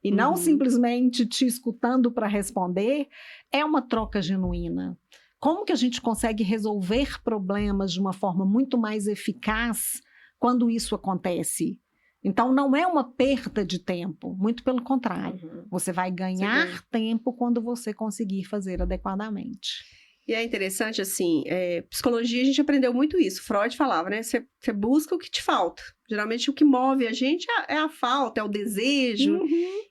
[SPEAKER 3] e não simplesmente te escutando para responder, é uma troca genuína. Como que a gente consegue resolver problemas de uma forma muito mais eficaz quando isso acontece? Então, não é uma perda de tempo, muito pelo contrário. Você vai ganhar tempo quando você conseguir fazer adequadamente.
[SPEAKER 1] E é interessante, assim, psicologia a gente aprendeu muito isso. Freud falava, né? Você busca o que te falta. Geralmente o que move a gente é a falta, é o desejo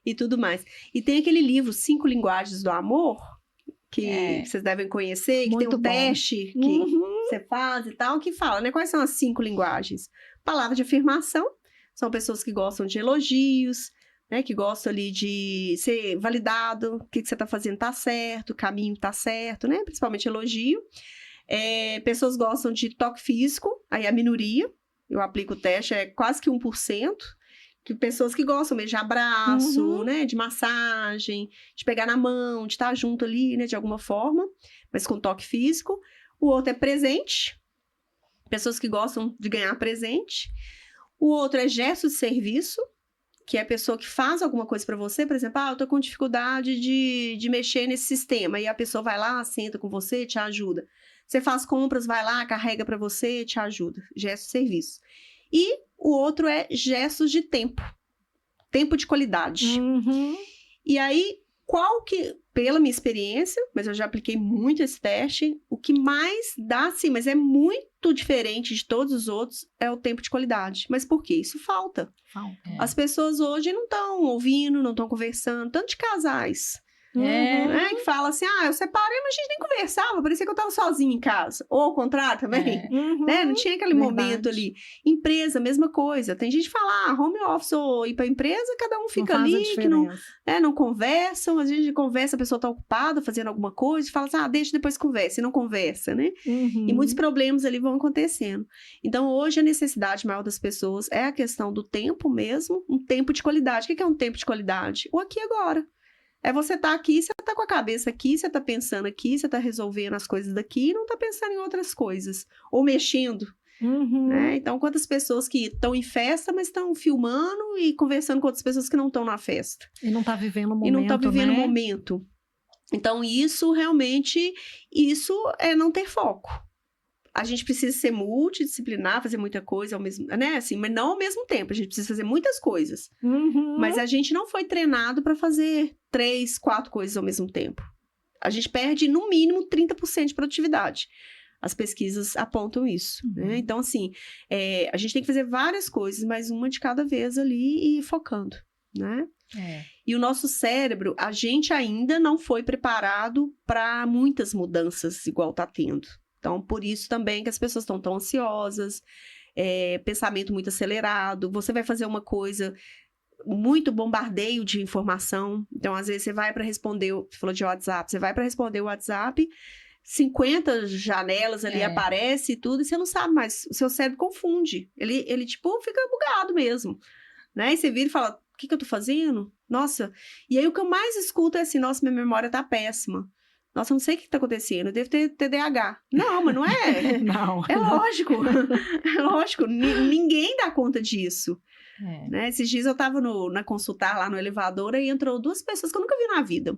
[SPEAKER 1] e tudo mais. E tem aquele livro, 5 Linguagens do Amor, que vocês devem conhecer, que
[SPEAKER 3] muito
[SPEAKER 1] tem um
[SPEAKER 3] bom.
[SPEAKER 1] teste que você faz e tal, que fala, né? Quais são as 5 linguagens? Palavra de afirmação, são pessoas que gostam de elogios, né, que gostam ali de ser validado, o que você está fazendo está certo, o caminho está certo, né, principalmente elogio. Pessoas gostam de toque físico, aí a minoria, eu aplico o teste, é quase que 1%, que pessoas que gostam mesmo de abraço, né, de massagem, de pegar na mão, de estar junto ali, né, de alguma forma, mas com toque físico. O outro é presente, pessoas que gostam de ganhar presente. O outro é gesto de serviço, que é a pessoa que faz alguma coisa para você, por exemplo, eu tô com dificuldade de mexer nesse sistema, e a pessoa vai lá, senta com você, te ajuda. Você faz compras, vai lá, carrega para você, te ajuda. Gesto de serviço. E o outro é gestos de tempo. Tempo de qualidade. E aí, pela minha experiência, mas eu já apliquei muito esse teste, o que mais dá, sim, mas é muito diferente de todos os outros, é o tempo de qualidade. Mas por quê? Isso falta. As pessoas hoje não estão ouvindo, não estão conversando, tanto de casais. Né, que fala assim, eu separei, mas a gente nem conversava, parecia que eu estava sozinha em casa. Ou ao contrário também, né? Não tinha aquele momento ali. Empresa, mesma coisa. Tem gente que fala, home office ou ir para empresa, cada um fica ali, que não conversam. Às vezes a gente conversa, a pessoa está ocupada fazendo alguma coisa, e fala assim, deixa depois conversa, e não conversa, né? E muitos problemas ali vão acontecendo. Então, hoje, a necessidade maior das pessoas é a questão do tempo mesmo, um tempo de qualidade. O que é um tempo de qualidade? O aqui e agora. É você estar aqui, você está com a cabeça aqui, você está pensando aqui, você está resolvendo as coisas daqui e não está pensando em outras coisas. Ou mexendo. Né? Então, quantas pessoas que estão em festa, mas estão filmando e conversando com outras pessoas que não estão na festa.
[SPEAKER 3] E não está vivendo o momento,
[SPEAKER 1] E não está vivendo o
[SPEAKER 3] né?
[SPEAKER 1] momento. Então, isso realmente, isso é não ter foco. A gente precisa ser multidisciplinar, fazer muita coisa ao mesmo, né? Assim, mas não ao mesmo tempo. A gente precisa fazer muitas coisas. Mas a gente não foi treinado para fazer 3, 4 coisas ao mesmo tempo. A gente perde, no mínimo, 30% de produtividade. As pesquisas apontam isso. Né? Então, assim, a gente tem que fazer várias coisas, mas uma de cada vez ali e focando, né? E o nosso cérebro, a gente ainda não foi preparado para muitas mudanças igual está tendo. Então, por isso também que as pessoas estão tão ansiosas, pensamento muito acelerado. Você vai fazer uma coisa, muito bombardeio de informação. Então, às vezes, você vai para responder, você falou de WhatsApp, você vai para responder o WhatsApp, 50 janelas ali aparece e tudo, e você não sabe mais. O seu cérebro confunde. Ele tipo, fica bugado mesmo. Né? E você vira e fala, o que eu tô fazendo? Nossa. E aí, o que eu mais escuto é assim, nossa, minha memória tá péssima. Nossa, eu não sei o que está acontecendo, eu devo ter TDAH. Não, mas não é.
[SPEAKER 3] Não.
[SPEAKER 1] É lógico. É lógico. Ninguém dá conta disso. Né? Esses dias eu estava na consultar lá no elevador e entrou 2 pessoas que eu nunca vi na vida.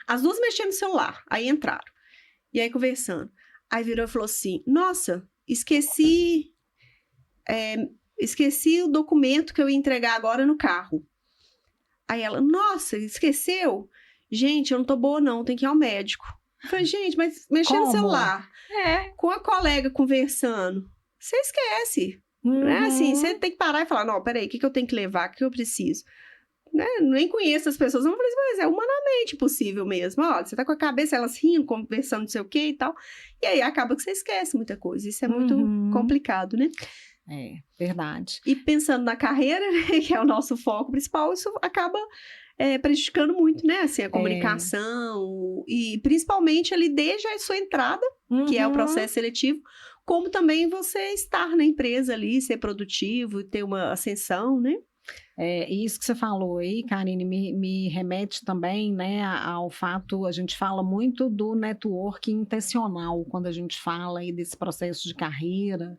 [SPEAKER 1] As 2 mexiam no celular, aí entraram. E aí conversando. Aí virou e falou assim, nossa, esqueci o documento que eu ia entregar agora no carro. Aí ela, nossa, esqueceu? Gente, eu não tô boa não, tem que ir ao médico. Eu falei, gente, mas mexer no celular, com a colega conversando, você esquece. Não é assim,
[SPEAKER 3] Uhum.
[SPEAKER 1] você tem que parar e falar, não, peraí, o que eu tenho que levar, o que eu preciso? Né? Nem conheço as pessoas, não falei assim, mas é humanamente possível mesmo. Olha, você tá com a cabeça, elas rindo, conversando, não sei o que e tal. E aí acaba que você esquece muita coisa. Isso é muito
[SPEAKER 3] Uhum.
[SPEAKER 1] complicado, né?
[SPEAKER 3] É, verdade.
[SPEAKER 1] E pensando na carreira, né, que é o nosso foco principal, isso acaba prejudicando muito, né? Assim, a comunicação e principalmente ali desde a sua entrada, que é o
[SPEAKER 3] Uhum.
[SPEAKER 1] processo seletivo, como também você estar na empresa ali, ser produtivo, ter uma ascensão, né?
[SPEAKER 3] Isso que você falou aí, Karine, me remete também, né, ao fato, a gente fala muito do networking intencional, quando a gente fala aí desse processo de carreira.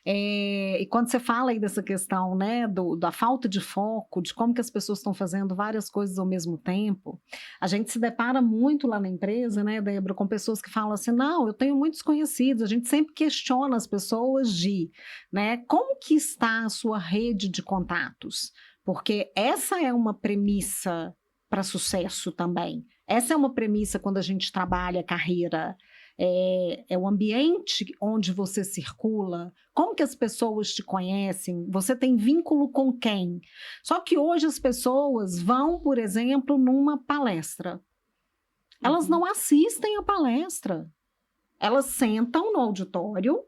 [SPEAKER 3] E quando você fala aí dessa questão, né, da falta de foco, de como que as pessoas estão fazendo várias coisas ao mesmo tempo, a gente se depara muito lá na empresa, né, Débora, com pessoas que falam assim, não, eu tenho muitos conhecidos, a gente sempre questiona as pessoas né, como que está a sua rede de contatos? Porque essa é uma premissa para sucesso também. Essa é uma premissa quando a gente trabalha carreira. É o ambiente onde você circula, como que as pessoas te conhecem, você tem vínculo com quem? Só que hoje as pessoas vão, por exemplo, numa palestra. Elas não assistem a palestra. Elas sentam no auditório,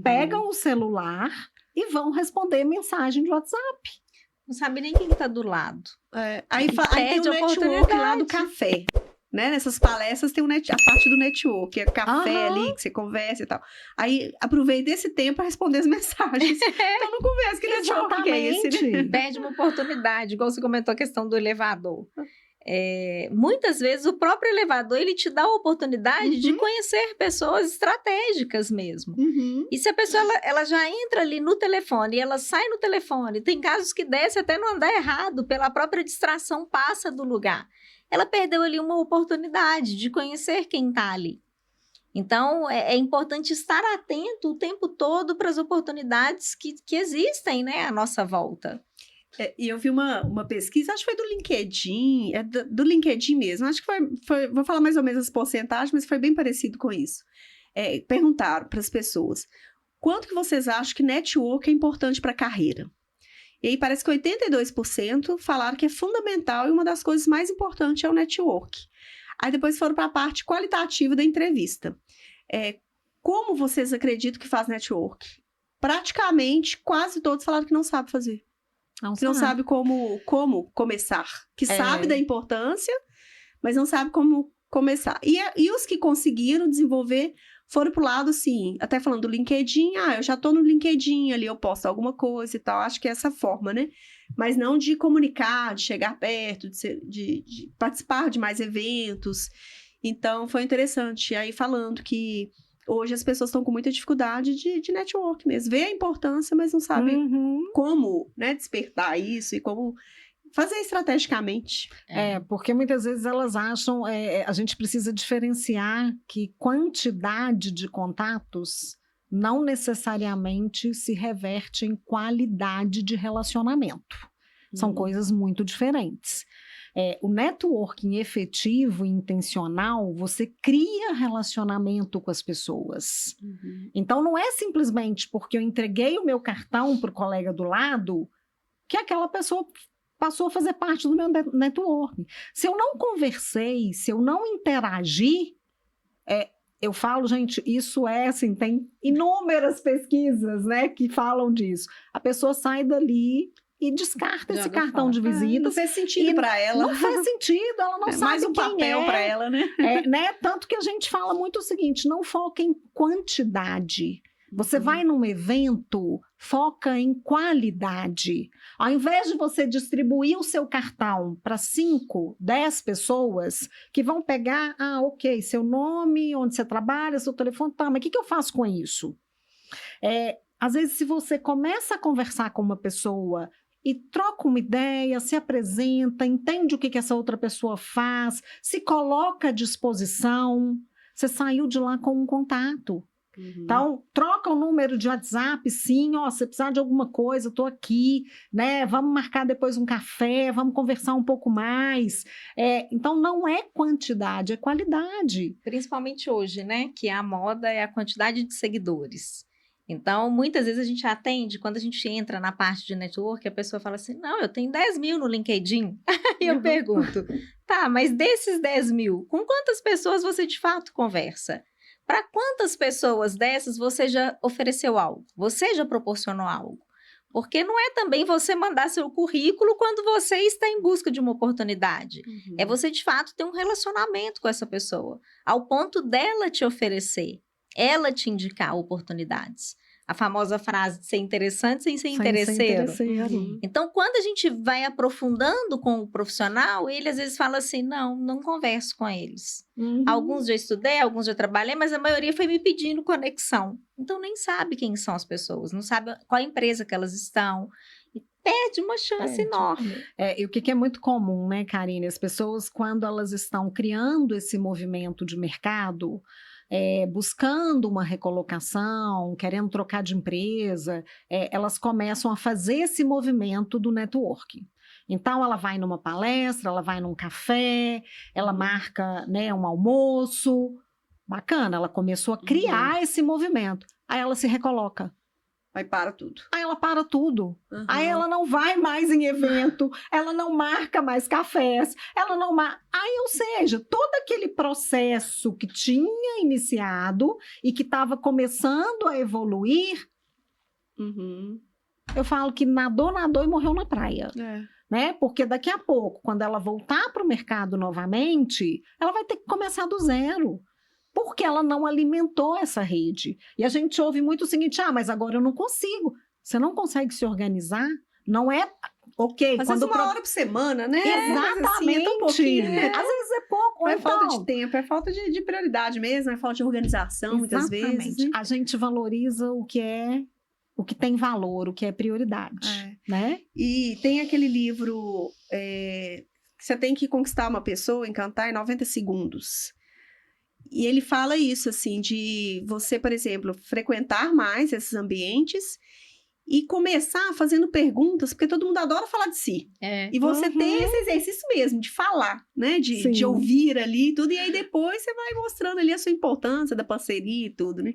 [SPEAKER 3] pegam o celular e vão responder mensagem de WhatsApp.
[SPEAKER 2] Não sabe nem quem está do lado.
[SPEAKER 1] Aí tem
[SPEAKER 2] Perde
[SPEAKER 1] o
[SPEAKER 2] a
[SPEAKER 1] network lá do
[SPEAKER 2] oportunidade.
[SPEAKER 1] café. Né? Nessas palestras tem a parte do network, que é café ali, que você conversa e tal. Aí aproveita esse tempo para responder as mensagens. Então não conversa, que network que é esse, né?
[SPEAKER 2] Perde uma oportunidade, igual você comentou a questão do elevador. Muitas vezes o próprio elevador ele te dá a oportunidade de conhecer pessoas estratégicas mesmo. E se a pessoa ela já entra ali no telefone e ela sai no telefone, tem casos que desce até no andar errado, pela própria distração passa do lugar. Ela perdeu ali uma oportunidade de conhecer quem está ali. Então, é importante estar atento o tempo todo para as oportunidades que existem, né, à nossa volta.
[SPEAKER 1] E eu vi uma pesquisa, acho que foi do LinkedIn, do LinkedIn mesmo, acho que foi, vou falar mais ou menos as porcentagens, mas foi bem parecido com isso. Perguntaram para as pessoas, quanto que vocês acham que network é importante para a carreira? E aí parece que 82% falaram que é fundamental e uma das coisas mais importantes é o network. Aí depois foram para a parte qualitativa da entrevista. Como vocês acreditam que faz network? Praticamente quase todos falaram que não sabe fazer. Que não sabe como começar. Que sabe da importância, mas não sabe como começar. E os que conseguiram desenvolver foram pro lado, assim, até falando do LinkedIn, eu já tô no LinkedIn ali, eu posto alguma coisa e tal, acho que é essa forma, né? Mas não de comunicar, de chegar perto, de participar de mais eventos. Então, foi interessante. Aí, falando que hoje as pessoas estão com muita dificuldade de network mesmo. Vê a importância, mas não sabe como, né, despertar isso e como fazer estrategicamente.
[SPEAKER 3] Porque muitas vezes elas acham, a gente precisa diferenciar que quantidade de contatos não necessariamente se reverte em qualidade de relacionamento. São coisas muito diferentes. O networking efetivo e intencional, você cria relacionamento com as pessoas. Então, não é simplesmente porque eu entreguei o meu cartão para o colega do lado que aquela pessoa passou a fazer parte do meu networking. Se eu não conversei, se eu não interagi, eu falo, gente, isso assim, tem inúmeras pesquisas, né, que falam disso. A pessoa sai dali e descarta esse cartão de visitas.
[SPEAKER 1] Não fez sentido para ela.
[SPEAKER 3] Não faz sentido, ela não sabe
[SPEAKER 1] mais um
[SPEAKER 3] quem
[SPEAKER 1] papel para ela, né?
[SPEAKER 3] né? Tanto que a gente fala muito o seguinte, não foca em quantidade. Você vai num evento, foca em qualidade. Ao invés de você distribuir o seu cartão para 5, 10 pessoas que vão pegar, ok, seu nome, onde você trabalha, seu telefone, tá, mas o que eu faço com isso? Às vezes, se você começa a conversar com uma pessoa e troca uma ideia, se apresenta, entende o que essa outra pessoa faz, se coloca à disposição, você saiu de lá com um contato. Então, troca o número de WhatsApp, sim, se precisar de alguma coisa, eu estou aqui, né? Vamos marcar depois um café, vamos conversar um pouco mais. Então, não é quantidade, é qualidade.
[SPEAKER 2] Principalmente hoje, né? Que a moda é a quantidade de seguidores. Então, muitas vezes a gente atende, quando a gente entra na parte de network, a pessoa fala assim, não, eu tenho 10 mil no LinkedIn. Aí eu pergunto, tá, mas desses 10 mil, com quantas pessoas você de fato conversa? Para quantas pessoas dessas você já ofereceu algo? Você já proporcionou algo? Porque não é também você mandar seu currículo quando você está em busca de uma oportunidade. É você, de fato, ter um relacionamento com essa pessoa, ao ponto dela te oferecer, ela te indicar oportunidades. A famosa frase de ser interessante sem ser interesseiro. Então, quando a gente vai aprofundando com o profissional, ele às vezes fala assim, não converso com eles. Alguns já estudei, alguns já trabalhei, mas a maioria foi me pedindo conexão. Então, nem sabe quem são as pessoas, não sabe qual empresa que elas estão. E perde uma chance enorme.
[SPEAKER 3] E o que é muito comum, né, Karine? As pessoas, quando elas estão criando esse movimento de mercado, buscando uma recolocação, querendo trocar de empresa, elas começam a fazer esse movimento do networking. Então, ela vai numa palestra, ela vai num café, ela marca, né, um almoço. Bacana, ela começou a criar esse movimento. Aí ela se recoloca.
[SPEAKER 1] Aí para tudo.
[SPEAKER 3] Aí ela para tudo. Aí ela não vai mais em evento, ela não marca mais cafés, ela não Aí, ou seja, todo aquele processo que tinha iniciado e que estava começando a evoluir, eu falo que nadou e morreu na praia. Né? Porque daqui a pouco, quando ela voltar para o mercado novamente, ela vai ter que começar do zero. Porque ela não alimentou essa rede. E a gente ouve muito o seguinte, mas agora eu não consigo. Você não consegue se organizar? Não é ok.
[SPEAKER 1] Às vezes uma hora por semana, né?
[SPEAKER 3] Exatamente.
[SPEAKER 1] Assim, é tão pouquinho, né?
[SPEAKER 3] Às vezes é pouco.
[SPEAKER 1] Não é falta de tempo, é falta de prioridade mesmo, é falta de organização, muitas vezes. Né?
[SPEAKER 3] A gente valoriza o que tem valor, o que é prioridade. Né?
[SPEAKER 1] E tem aquele livro que você tem que conquistar uma pessoa, encantar em 90 segundos. E ele fala isso, assim, de você, por exemplo, frequentar mais esses ambientes e começar fazendo perguntas, porque todo mundo adora falar de si. E você tem esse exercício mesmo, de falar, né? De ouvir ali e tudo, e aí depois você vai mostrando ali a sua importância da parceria e tudo, né?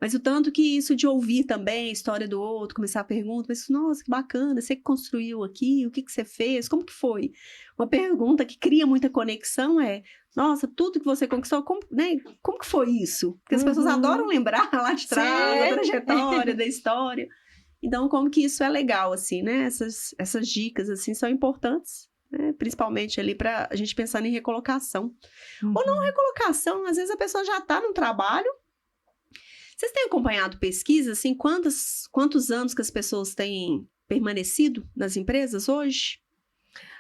[SPEAKER 1] Mas o tanto que isso de ouvir também a história do outro, começar a pergunta, mas, nossa, que bacana, você que construiu aqui, o que você fez, como que foi? Uma pergunta que cria muita conexão nossa, tudo que você conquistou, como que foi isso? Porque as pessoas adoram lembrar lá de trás, da trajetória, da história. Então, como que isso é legal, assim, né? Essas dicas, assim, são importantes, né? Principalmente ali para a gente pensando em recolocação. Ou não recolocação, às vezes a pessoa já está no trabalho. Vocês têm acompanhado pesquisas, assim, quantos anos que as pessoas têm permanecido nas empresas hoje?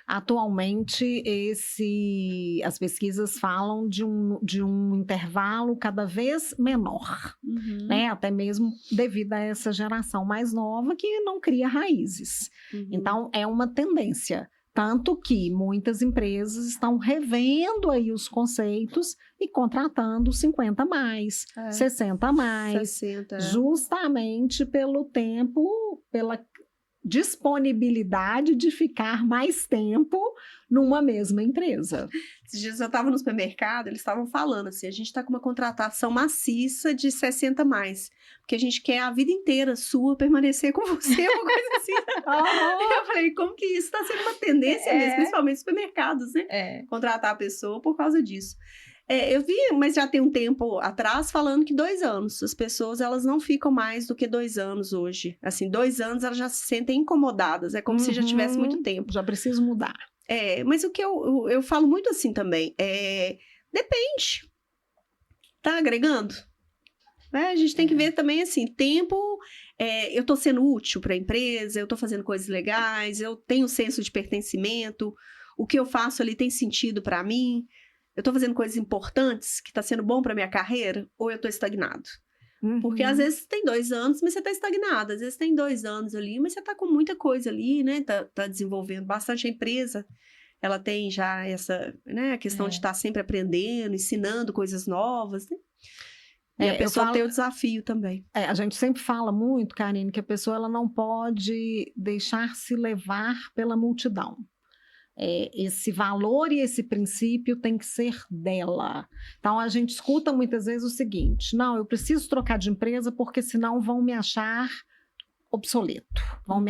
[SPEAKER 3] Atualmente, as pesquisas falam de um intervalo cada vez menor, né? Até mesmo devido a essa geração mais nova que não cria raízes. Então, é uma tendência. Tanto que muitas empresas estão revendo aí os conceitos e contratando 50 mais, 60 mais,
[SPEAKER 1] 60,
[SPEAKER 3] justamente pelo tempo, pela disponibilidade de ficar mais tempo numa mesma empresa.
[SPEAKER 1] Esses dias eu estava no supermercado, eles estavam falando assim, a gente está com uma contratação maciça de 60 mais, porque a gente quer a vida inteira sua permanecer com você, uma coisa assim. Eu falei, como que isso está sendo uma tendência mesmo, principalmente nos supermercados, né? Contratar a pessoa por causa disso. Eu vi, mas já tem um tempo atrás, falando que 2 anos. As pessoas, elas não ficam mais do que 2 anos hoje. Assim, 2 anos, elas já se sentem incomodadas. É como se já tivesse muito tempo.
[SPEAKER 3] Já preciso mudar.
[SPEAKER 1] Mas o que eu falo muito assim também, depende. Tá agregando? A gente tem que ver também, assim, tempo... eu tô sendo útil para a empresa, eu tô fazendo coisas legais, eu tenho senso de pertencimento, o que eu faço ali tem sentido para mim... Eu estou fazendo coisas importantes que está sendo bom para minha carreira ou eu estou estagnado? Porque às vezes tem 2 anos, mas você está estagnado. Às vezes tem 2 anos ali, mas você está com muita coisa ali, né? Tá desenvolvendo bastante a empresa. Ela tem já essa, né? A questão de estar sempre aprendendo, ensinando coisas novas, né? E a pessoa tem o desafio também.
[SPEAKER 3] A gente sempre fala muito, Karine, que a pessoa ela não pode deixar-se levar pela multidão. esse valor e esse princípio tem que ser dela. Então, a gente escuta muitas vezes o seguinte: não, eu preciso trocar de empresa porque senão vão me achar obsoleto, vão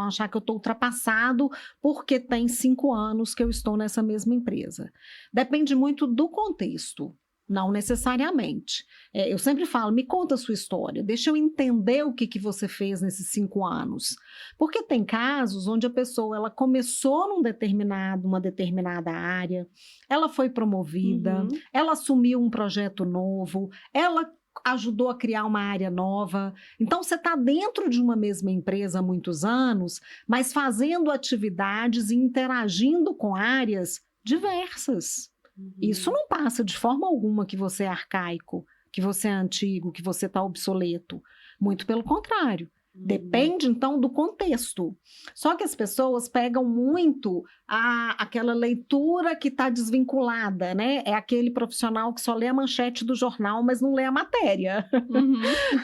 [SPEAKER 3] achar que eu estou ultrapassado porque tem 5 anos que eu estou nessa mesma empresa. Depende muito do contexto. Não necessariamente. Eu sempre falo, me conta a sua história, deixa eu entender o que você fez nesses 5 anos. Porque tem casos onde a pessoa ela começou numa determinada área, ela foi promovida, ela assumiu um projeto novo, ela ajudou a criar uma área nova. Então, você está dentro de uma mesma empresa há muitos anos, mas fazendo atividades e interagindo com áreas diversas. Isso não passa de forma alguma que você é arcaico, que você é antigo, que você está obsoleto. Muito pelo contrário. Depende, então, do contexto. Só que as pessoas pegam muito aquela leitura que está desvinculada, né? É aquele profissional que só lê a manchete do jornal, mas não lê a matéria.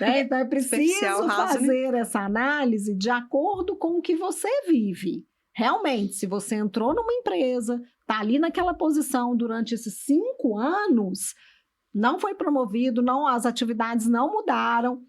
[SPEAKER 3] Né? Então, é preciso fazer essa análise de acordo com o que você vive. Realmente, se você entrou numa empresa, está ali naquela posição durante esses 5 anos, não foi promovido, as atividades não mudaram,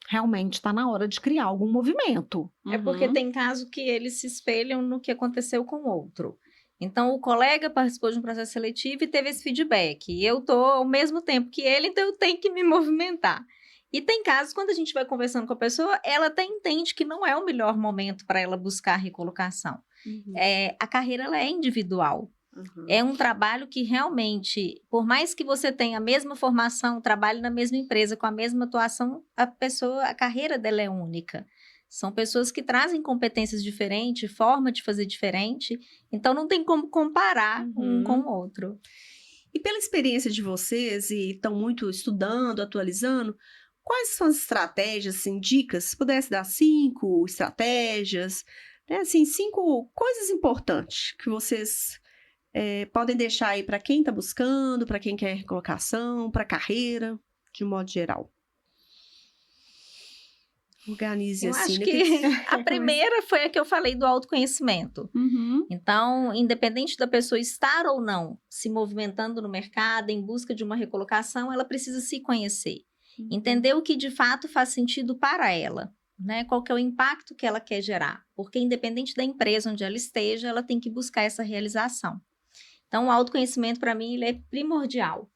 [SPEAKER 3] realmente está na hora de criar algum movimento.
[SPEAKER 2] É porque tem caso que eles se espelham no que aconteceu com o outro. Então, o colega participou de um processo seletivo e teve esse feedback. E eu estou ao mesmo tempo que ele, então eu tenho que me movimentar. E tem casos, quando a gente vai conversando com a pessoa, ela até entende que não é o melhor momento para ela buscar recolocação. A carreira ela é individual. É um trabalho que realmente, por mais que você tenha a mesma formação, trabalhe na mesma empresa, com a mesma atuação, a carreira dela é única. São pessoas que trazem competências diferentes, forma de fazer diferente, então não tem como comparar um com o outro.
[SPEAKER 1] E pela experiência de vocês, e estão muito estudando, atualizando, quais são as estratégias, assim, dicas? Se pudesse dar 5 estratégias, né, assim, 5 coisas importantes que vocês podem deixar aí para quem está buscando, para quem quer recolocação, para a carreira, de modo geral. Organize
[SPEAKER 2] eu
[SPEAKER 1] assim.
[SPEAKER 2] Acho que a primeira foi a que eu falei do autoconhecimento. Então, independente da pessoa estar ou não se movimentando no mercado, em busca de uma recolocação, ela precisa se conhecer. Entender o que de fato faz sentido para ela, né? Qual que é o impacto que ela quer gerar. Porque independente da empresa onde ela esteja, ela tem que buscar essa realização. Então, o autoconhecimento, para mim, ele é primordial.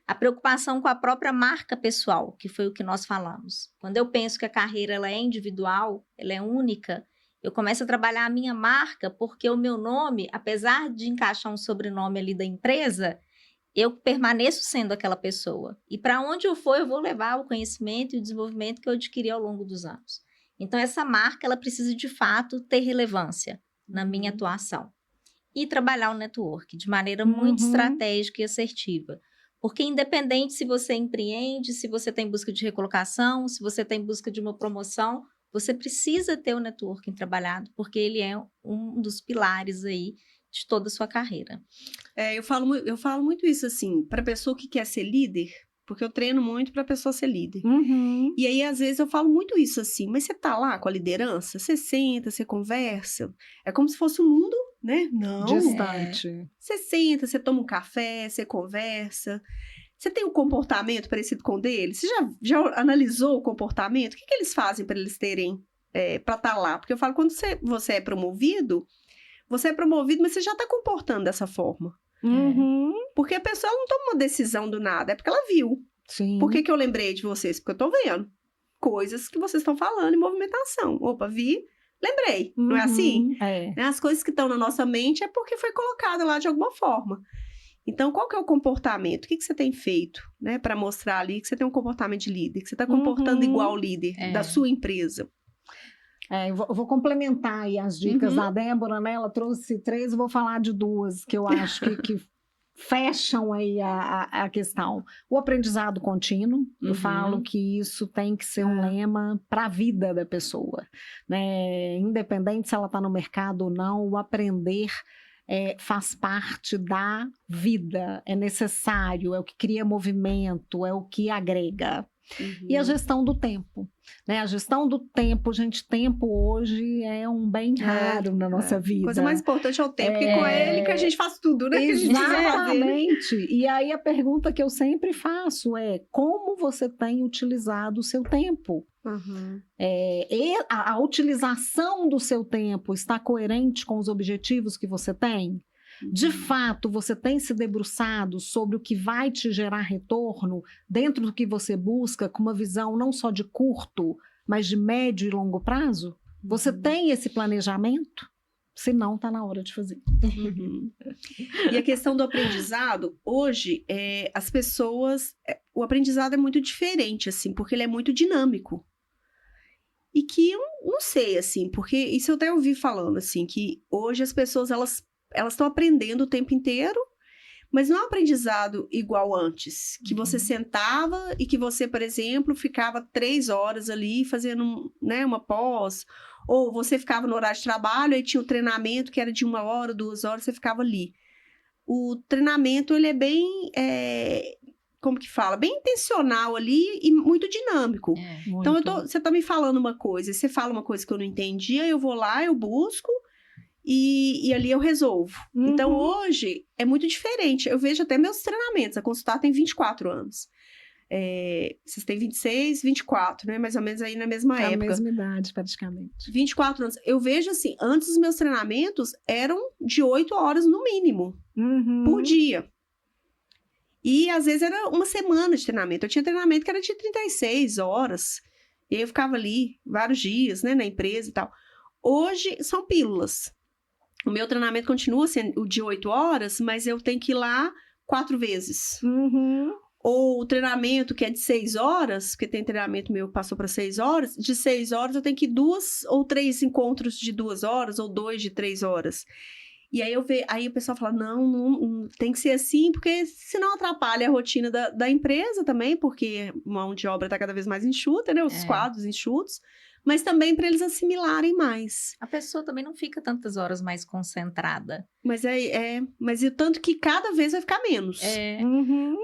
[SPEAKER 2] A preocupação com a própria marca pessoal, que foi o que nós falamos. Quando eu penso que a carreira ela é individual, ela é única, eu começo a trabalhar a minha marca, porque o meu nome, apesar de encaixar um sobrenome ali da empresa, eu permaneço sendo aquela pessoa. E para onde eu for, eu vou levar o conhecimento e o desenvolvimento que eu adquiri ao longo dos anos. Então, essa marca, ela precisa, de fato, ter relevância na minha atuação. E trabalhar o network de maneira muito estratégica e assertiva. Porque independente se você empreende, se você está em busca de recolocação, se você está em busca de uma promoção, você precisa ter o networking trabalhado, porque ele é um dos pilares aí de toda a sua carreira.
[SPEAKER 1] Eu falo muito isso assim, para a pessoa que quer ser líder, porque eu treino muito para a pessoa ser líder. E aí, às vezes, eu falo muito isso assim, mas você tá lá com a liderança? Você senta, você conversa? É como se fosse um mundo, né? Não.
[SPEAKER 3] Distante.
[SPEAKER 1] Você senta, você toma um café, você conversa. Você tem um comportamento parecido com o deles? Você já analisou o comportamento? O que eles fazem para eles terem, para estar lá? Porque eu falo, quando você é promovido, mas você já está comportando dessa forma. Porque a pessoa não toma uma decisão do nada, é porque ela viu.
[SPEAKER 3] Sim.
[SPEAKER 1] Por que eu lembrei de vocês? Porque eu tô vendo coisas que vocês estão falando em movimentação. Opa, vi, lembrei. Não é assim? As coisas que estão na nossa mente é porque foi colocada lá de alguma forma. Então, qual que é o comportamento? O que você tem feito, né, para mostrar ali que você tem um comportamento de líder, que você está comportando igual líder da sua empresa?
[SPEAKER 3] Eu vou complementar aí as dicas da Débora, né? Ela trouxe 3, eu vou falar de 2 que eu acho que fecham aí a questão. O aprendizado contínuo, eu falo que isso tem que ser um lema para a vida da pessoa, né? Independente se ela está no mercado ou não, o aprender faz parte da vida, é necessário, é o que cria movimento, é o que agrega. E a gestão do tempo, né? A gestão do tempo, gente, tempo hoje é um bem raro na nossa vida.
[SPEAKER 1] A coisa mais importante é o tempo, porque com ele que a gente faz tudo, né? Que a gente quiser fazer, né?
[SPEAKER 3] Exatamente. E aí a pergunta que eu sempre faço é: como você tem utilizado o seu tempo? E a utilização do seu tempo está coerente com os objetivos que você tem? De fato, você tem se debruçado sobre o que vai te gerar retorno dentro do que você busca, com uma visão não só de curto, mas de médio e longo prazo? Você tem esse planejamento? Se não, está na hora de fazer.
[SPEAKER 1] E a questão do aprendizado, hoje, as pessoas... o aprendizado é muito diferente, assim, porque ele é muito dinâmico. E que eu não sei, assim, porque isso eu até ouvi falando, assim, que hoje as pessoas, elas estão aprendendo o tempo inteiro, mas não é um aprendizado igual antes, que você sentava e que você, por exemplo, ficava 3 horas ali fazendo, né, uma pós, ou você ficava no horário de trabalho, aí tinha um treinamento que era de 1 hora, 2 horas, você ficava ali. O treinamento, ele é bem, como que fala? Bem intencional ali e muito dinâmico. Então, você tá me falando uma coisa, você fala uma coisa que eu não entendia, eu vou lá, eu busco, e ali eu resolvo. Então, hoje, é muito diferente. Eu vejo até meus treinamentos. A Consultar tem 24 anos. Vocês têm 26, 24, né? Mais ou menos aí na mesma época.
[SPEAKER 3] Na mesma idade, praticamente.
[SPEAKER 1] 24 anos. Eu vejo assim, antes os meus treinamentos eram de 8 horas no mínimo, por dia. E, às vezes, era uma semana de treinamento. Eu tinha treinamento que era de 36 horas. E aí eu ficava ali vários dias, né? Na empresa e tal. Hoje, são pílulas. O meu treinamento continua sendo o de 8 horas, mas eu tenho que ir lá 4 vezes. Ou o treinamento que é de 6 horas, porque tem treinamento meu que passou para 6 horas, de 6 horas eu tenho que ir 2 ou 3 encontros de 2 horas, ou 2 de 3 horas. E aí aí o pessoal fala, não, tem que ser assim, porque senão atrapalha a rotina da empresa também, porque a mão de obra está cada vez mais enxuta, né? Os quadros enxutos. Mas também para eles assimilarem mais.
[SPEAKER 2] A pessoa também não fica tantas horas mais concentrada.
[SPEAKER 1] Mas mas o tanto que cada vez vai ficar menos.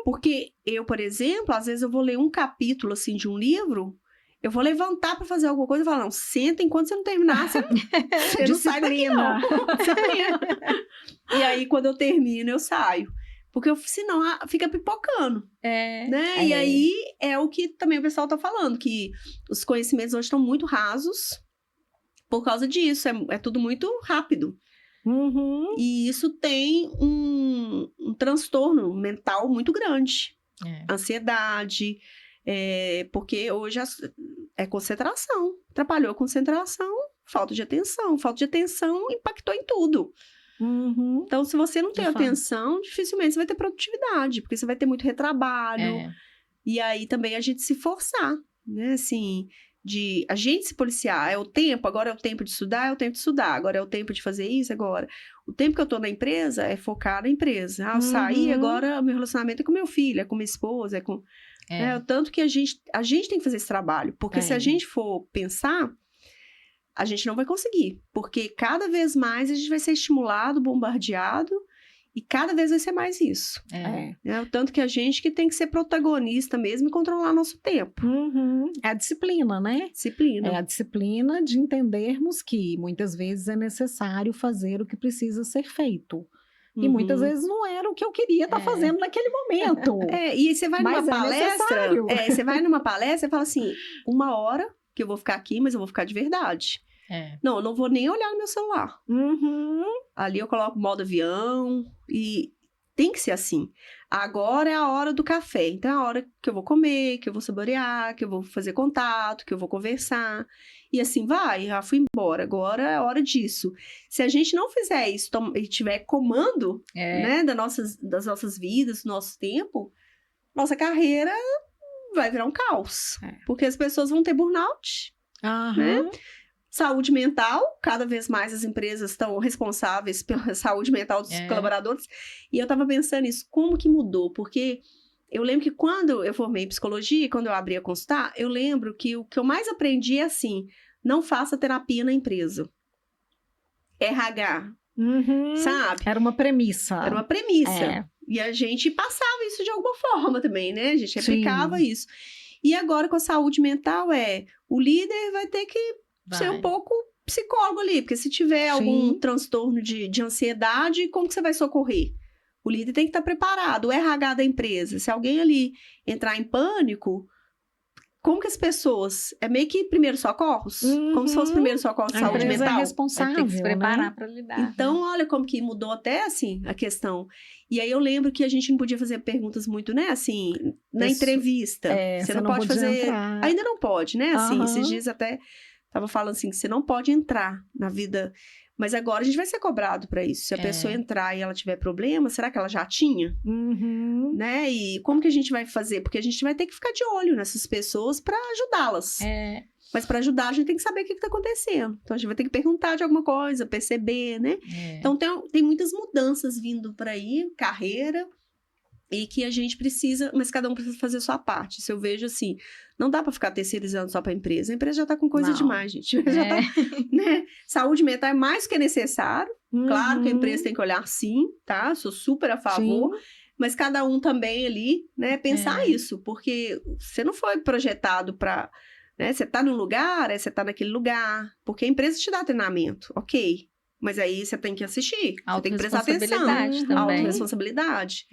[SPEAKER 1] Porque eu, por exemplo, às vezes eu vou ler um capítulo assim de um livro, eu vou levantar para fazer alguma coisa e falar, não, senta enquanto você não terminar, você não sai daqui, não. E aí, quando eu termino, eu saio. Porque senão fica pipocando, né? E aí é o que também o pessoal tá falando, que os conhecimentos hoje estão muito rasos por causa disso, é tudo muito rápido. E isso tem um transtorno mental muito grande. Ansiedade, porque hoje é concentração, atrapalhou a concentração, falta de atenção impactou em tudo. Então, se você não tem atenção, dificilmente você vai ter produtividade, porque você vai ter muito retrabalho. E aí também a gente se forçar, né? Assim, de a gente se policiar. É o tempo, agora é o tempo de estudar, agora é o tempo de fazer isso, agora. O tempo que eu tô na empresa é focar na empresa. Eu saí, agora o meu relacionamento é com meu filho, é com minha esposa, é com... tanto que a gente tem que fazer esse trabalho, porque se a gente for pensar, a gente não vai conseguir, porque cada vez mais a gente vai ser estimulado, bombardeado, e cada vez vai ser mais isso. O tanto que a gente que tem que ser protagonista mesmo e controlar nosso tempo.
[SPEAKER 3] É a disciplina, né?
[SPEAKER 1] Disciplina.
[SPEAKER 3] É a disciplina de entendermos que muitas vezes é necessário fazer o que precisa ser feito. E muitas vezes não era o que eu queria estar fazendo naquele momento.
[SPEAKER 1] E você vai numa palestra, você vai numa palestra e fala assim, 1 hora que eu vou ficar aqui, mas eu vou ficar de verdade. Não, eu não vou nem olhar no meu celular. Ali eu coloco modo avião e tem que ser assim. Agora é a hora do café. Então é a hora que eu vou comer, que eu vou saborear, que eu vou fazer contato, que eu vou conversar. E assim vai, já fui embora. Agora é a hora disso. Se a gente não fizer isso e tiver comando, né, das nossas vidas, do nosso tempo, nossa carreira vai virar um caos. Porque as pessoas vão ter burnout, né? Saúde mental, cada vez mais as empresas estão responsáveis pela saúde mental dos colaboradores. E eu estava pensando nisso, como que mudou? Porque eu lembro que quando eu formei em psicologia, quando eu abri a Consultar, eu lembro que o que eu mais aprendi é assim, não faça terapia na empresa. RH, sabe?
[SPEAKER 3] Era uma premissa.
[SPEAKER 1] E a gente passava isso de alguma forma também, né? A gente replicava isso. E agora com a saúde mental o líder vai ter que ser um pouco psicólogo ali, porque se tiver algum transtorno de ansiedade, como que você vai socorrer? O líder tem que estar preparado, o RH da empresa, se alguém ali entrar em pânico, como que as pessoas... É meio que primeiros socorros? Como se fosse primeiros socorros de saúde mental?
[SPEAKER 3] É responsável,
[SPEAKER 2] tem que se preparar,
[SPEAKER 3] né?
[SPEAKER 2] para lidar.
[SPEAKER 1] Então, olha como que mudou até, assim, a questão. E aí eu lembro que a gente não podia fazer perguntas muito, né, assim, na entrevista. Você não pode fazer...
[SPEAKER 3] Entrar.
[SPEAKER 1] Ainda não pode, né, assim, esses dias até tava falando assim, que você não pode entrar na vida... Mas agora a gente vai ser cobrado para isso. Se a pessoa entrar e ela tiver problema, será que ela já tinha? Né? E como que a gente vai fazer? Porque a gente vai ter que ficar de olho nessas pessoas para ajudá-las. Mas para ajudar, a gente tem que saber o que está acontecendo. Então, a gente vai ter que perguntar de alguma coisa, perceber, né? Então, tem muitas mudanças vindo por aí, carreira, e que a gente precisa, mas cada um precisa fazer a sua parte. Se eu vejo assim, não dá para ficar terceirizando só para a empresa já está com coisa demais, gente. Já tá, né? Saúde mental é mais que necessário. Claro que a empresa tem que olhar sim, tá? Sou super a favor. Sim. Mas cada um também ali, né? Pensar isso, porque você não foi projetado para... Né? Você tá num lugar, você tá naquele lugar, porque a empresa te dá treinamento, ok. Mas aí você tem que assistir, você tem que prestar atenção. Autoresponsabilidade.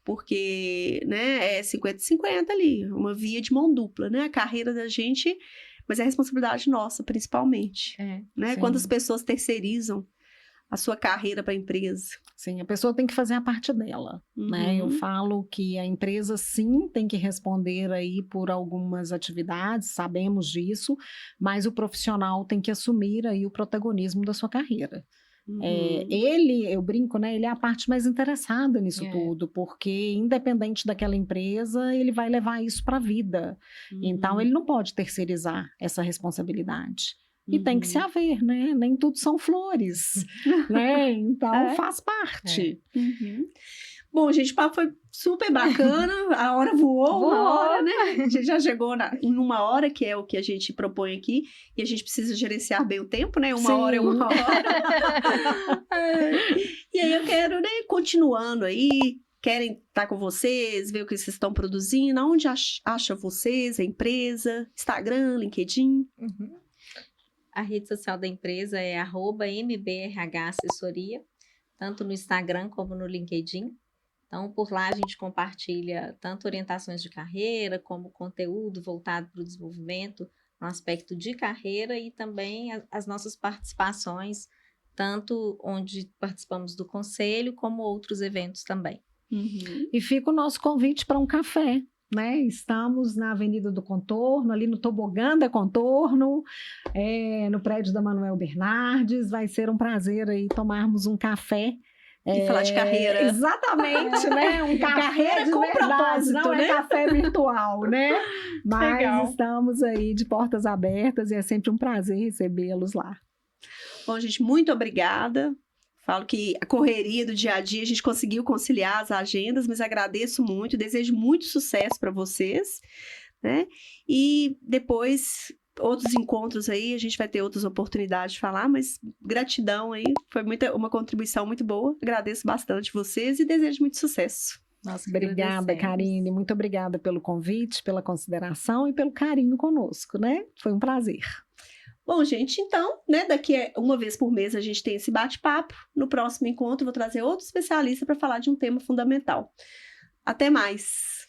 [SPEAKER 1] Porque, né, é 50-50 ali, uma via de mão dupla, né? A carreira da gente, mas é a responsabilidade nossa, principalmente. Né? Quando as pessoas terceirizam a sua carreira para a empresa.
[SPEAKER 3] Sim, a pessoa tem que fazer a parte dela, né? Eu falo que a empresa, sim, tem que responder aí por algumas atividades, sabemos disso, mas o profissional tem que assumir aí o protagonismo da sua carreira. Eu brinco, né? Ele é a parte mais interessada nisso tudo, porque independente daquela empresa, ele vai levar isso para a vida. Então, ele não pode terceirizar essa responsabilidade. E tem que se haver, né? Nem tudo são flores, né? Então, faz parte.
[SPEAKER 1] Bom, gente, o papo foi super bacana, a hora voou, uma hora, né? A gente já chegou em uma hora, que é o que a gente propõe aqui, e a gente precisa gerenciar bem o tempo, né? Uma hora é uma hora. E aí eu quero, né, continuando aí, querem estar com vocês, ver o que vocês estão produzindo, onde acha vocês, a empresa, Instagram, LinkedIn?
[SPEAKER 2] A rede social da empresa é @MBRH Assessoria, tanto no Instagram como no LinkedIn. Então, por lá a gente compartilha tanto orientações de carreira, como conteúdo voltado para o desenvolvimento no aspecto de carreira e também as nossas participações, tanto onde participamos do conselho, como outros eventos também.
[SPEAKER 3] E fica o nosso convite para um café. Né? Estamos na Avenida do Contorno, ali no Tobogã da Contorno, no prédio da Manuel Bernardes. Vai ser um prazer aí tomarmos um café.
[SPEAKER 1] E falar de carreira.
[SPEAKER 3] Exatamente, né? Um café
[SPEAKER 1] carreira
[SPEAKER 3] de
[SPEAKER 1] com
[SPEAKER 3] verdade,
[SPEAKER 1] propósito,
[SPEAKER 3] não
[SPEAKER 1] né?
[SPEAKER 3] É café virtual, né? Mas
[SPEAKER 1] Legal.
[SPEAKER 3] Estamos aí de portas abertas e é sempre um prazer recebê-los lá.
[SPEAKER 1] Bom, gente, muito obrigada. Falo que a correria do dia a dia, a gente conseguiu conciliar as agendas, mas agradeço muito, desejo muito sucesso para vocês, né? E depois, outros encontros aí, a gente vai ter outras oportunidades de falar, mas gratidão aí, foi uma contribuição muito boa. Agradeço bastante vocês e desejo muito sucesso.
[SPEAKER 3] Nossa, obrigada, Karine. Muito obrigada pelo convite, pela consideração e pelo carinho conosco, né? Foi um prazer.
[SPEAKER 1] Bom, gente, então, né, daqui a uma vez por mês a gente tem esse bate-papo. No próximo encontro eu vou trazer outro especialista para falar de um tema fundamental. Até mais!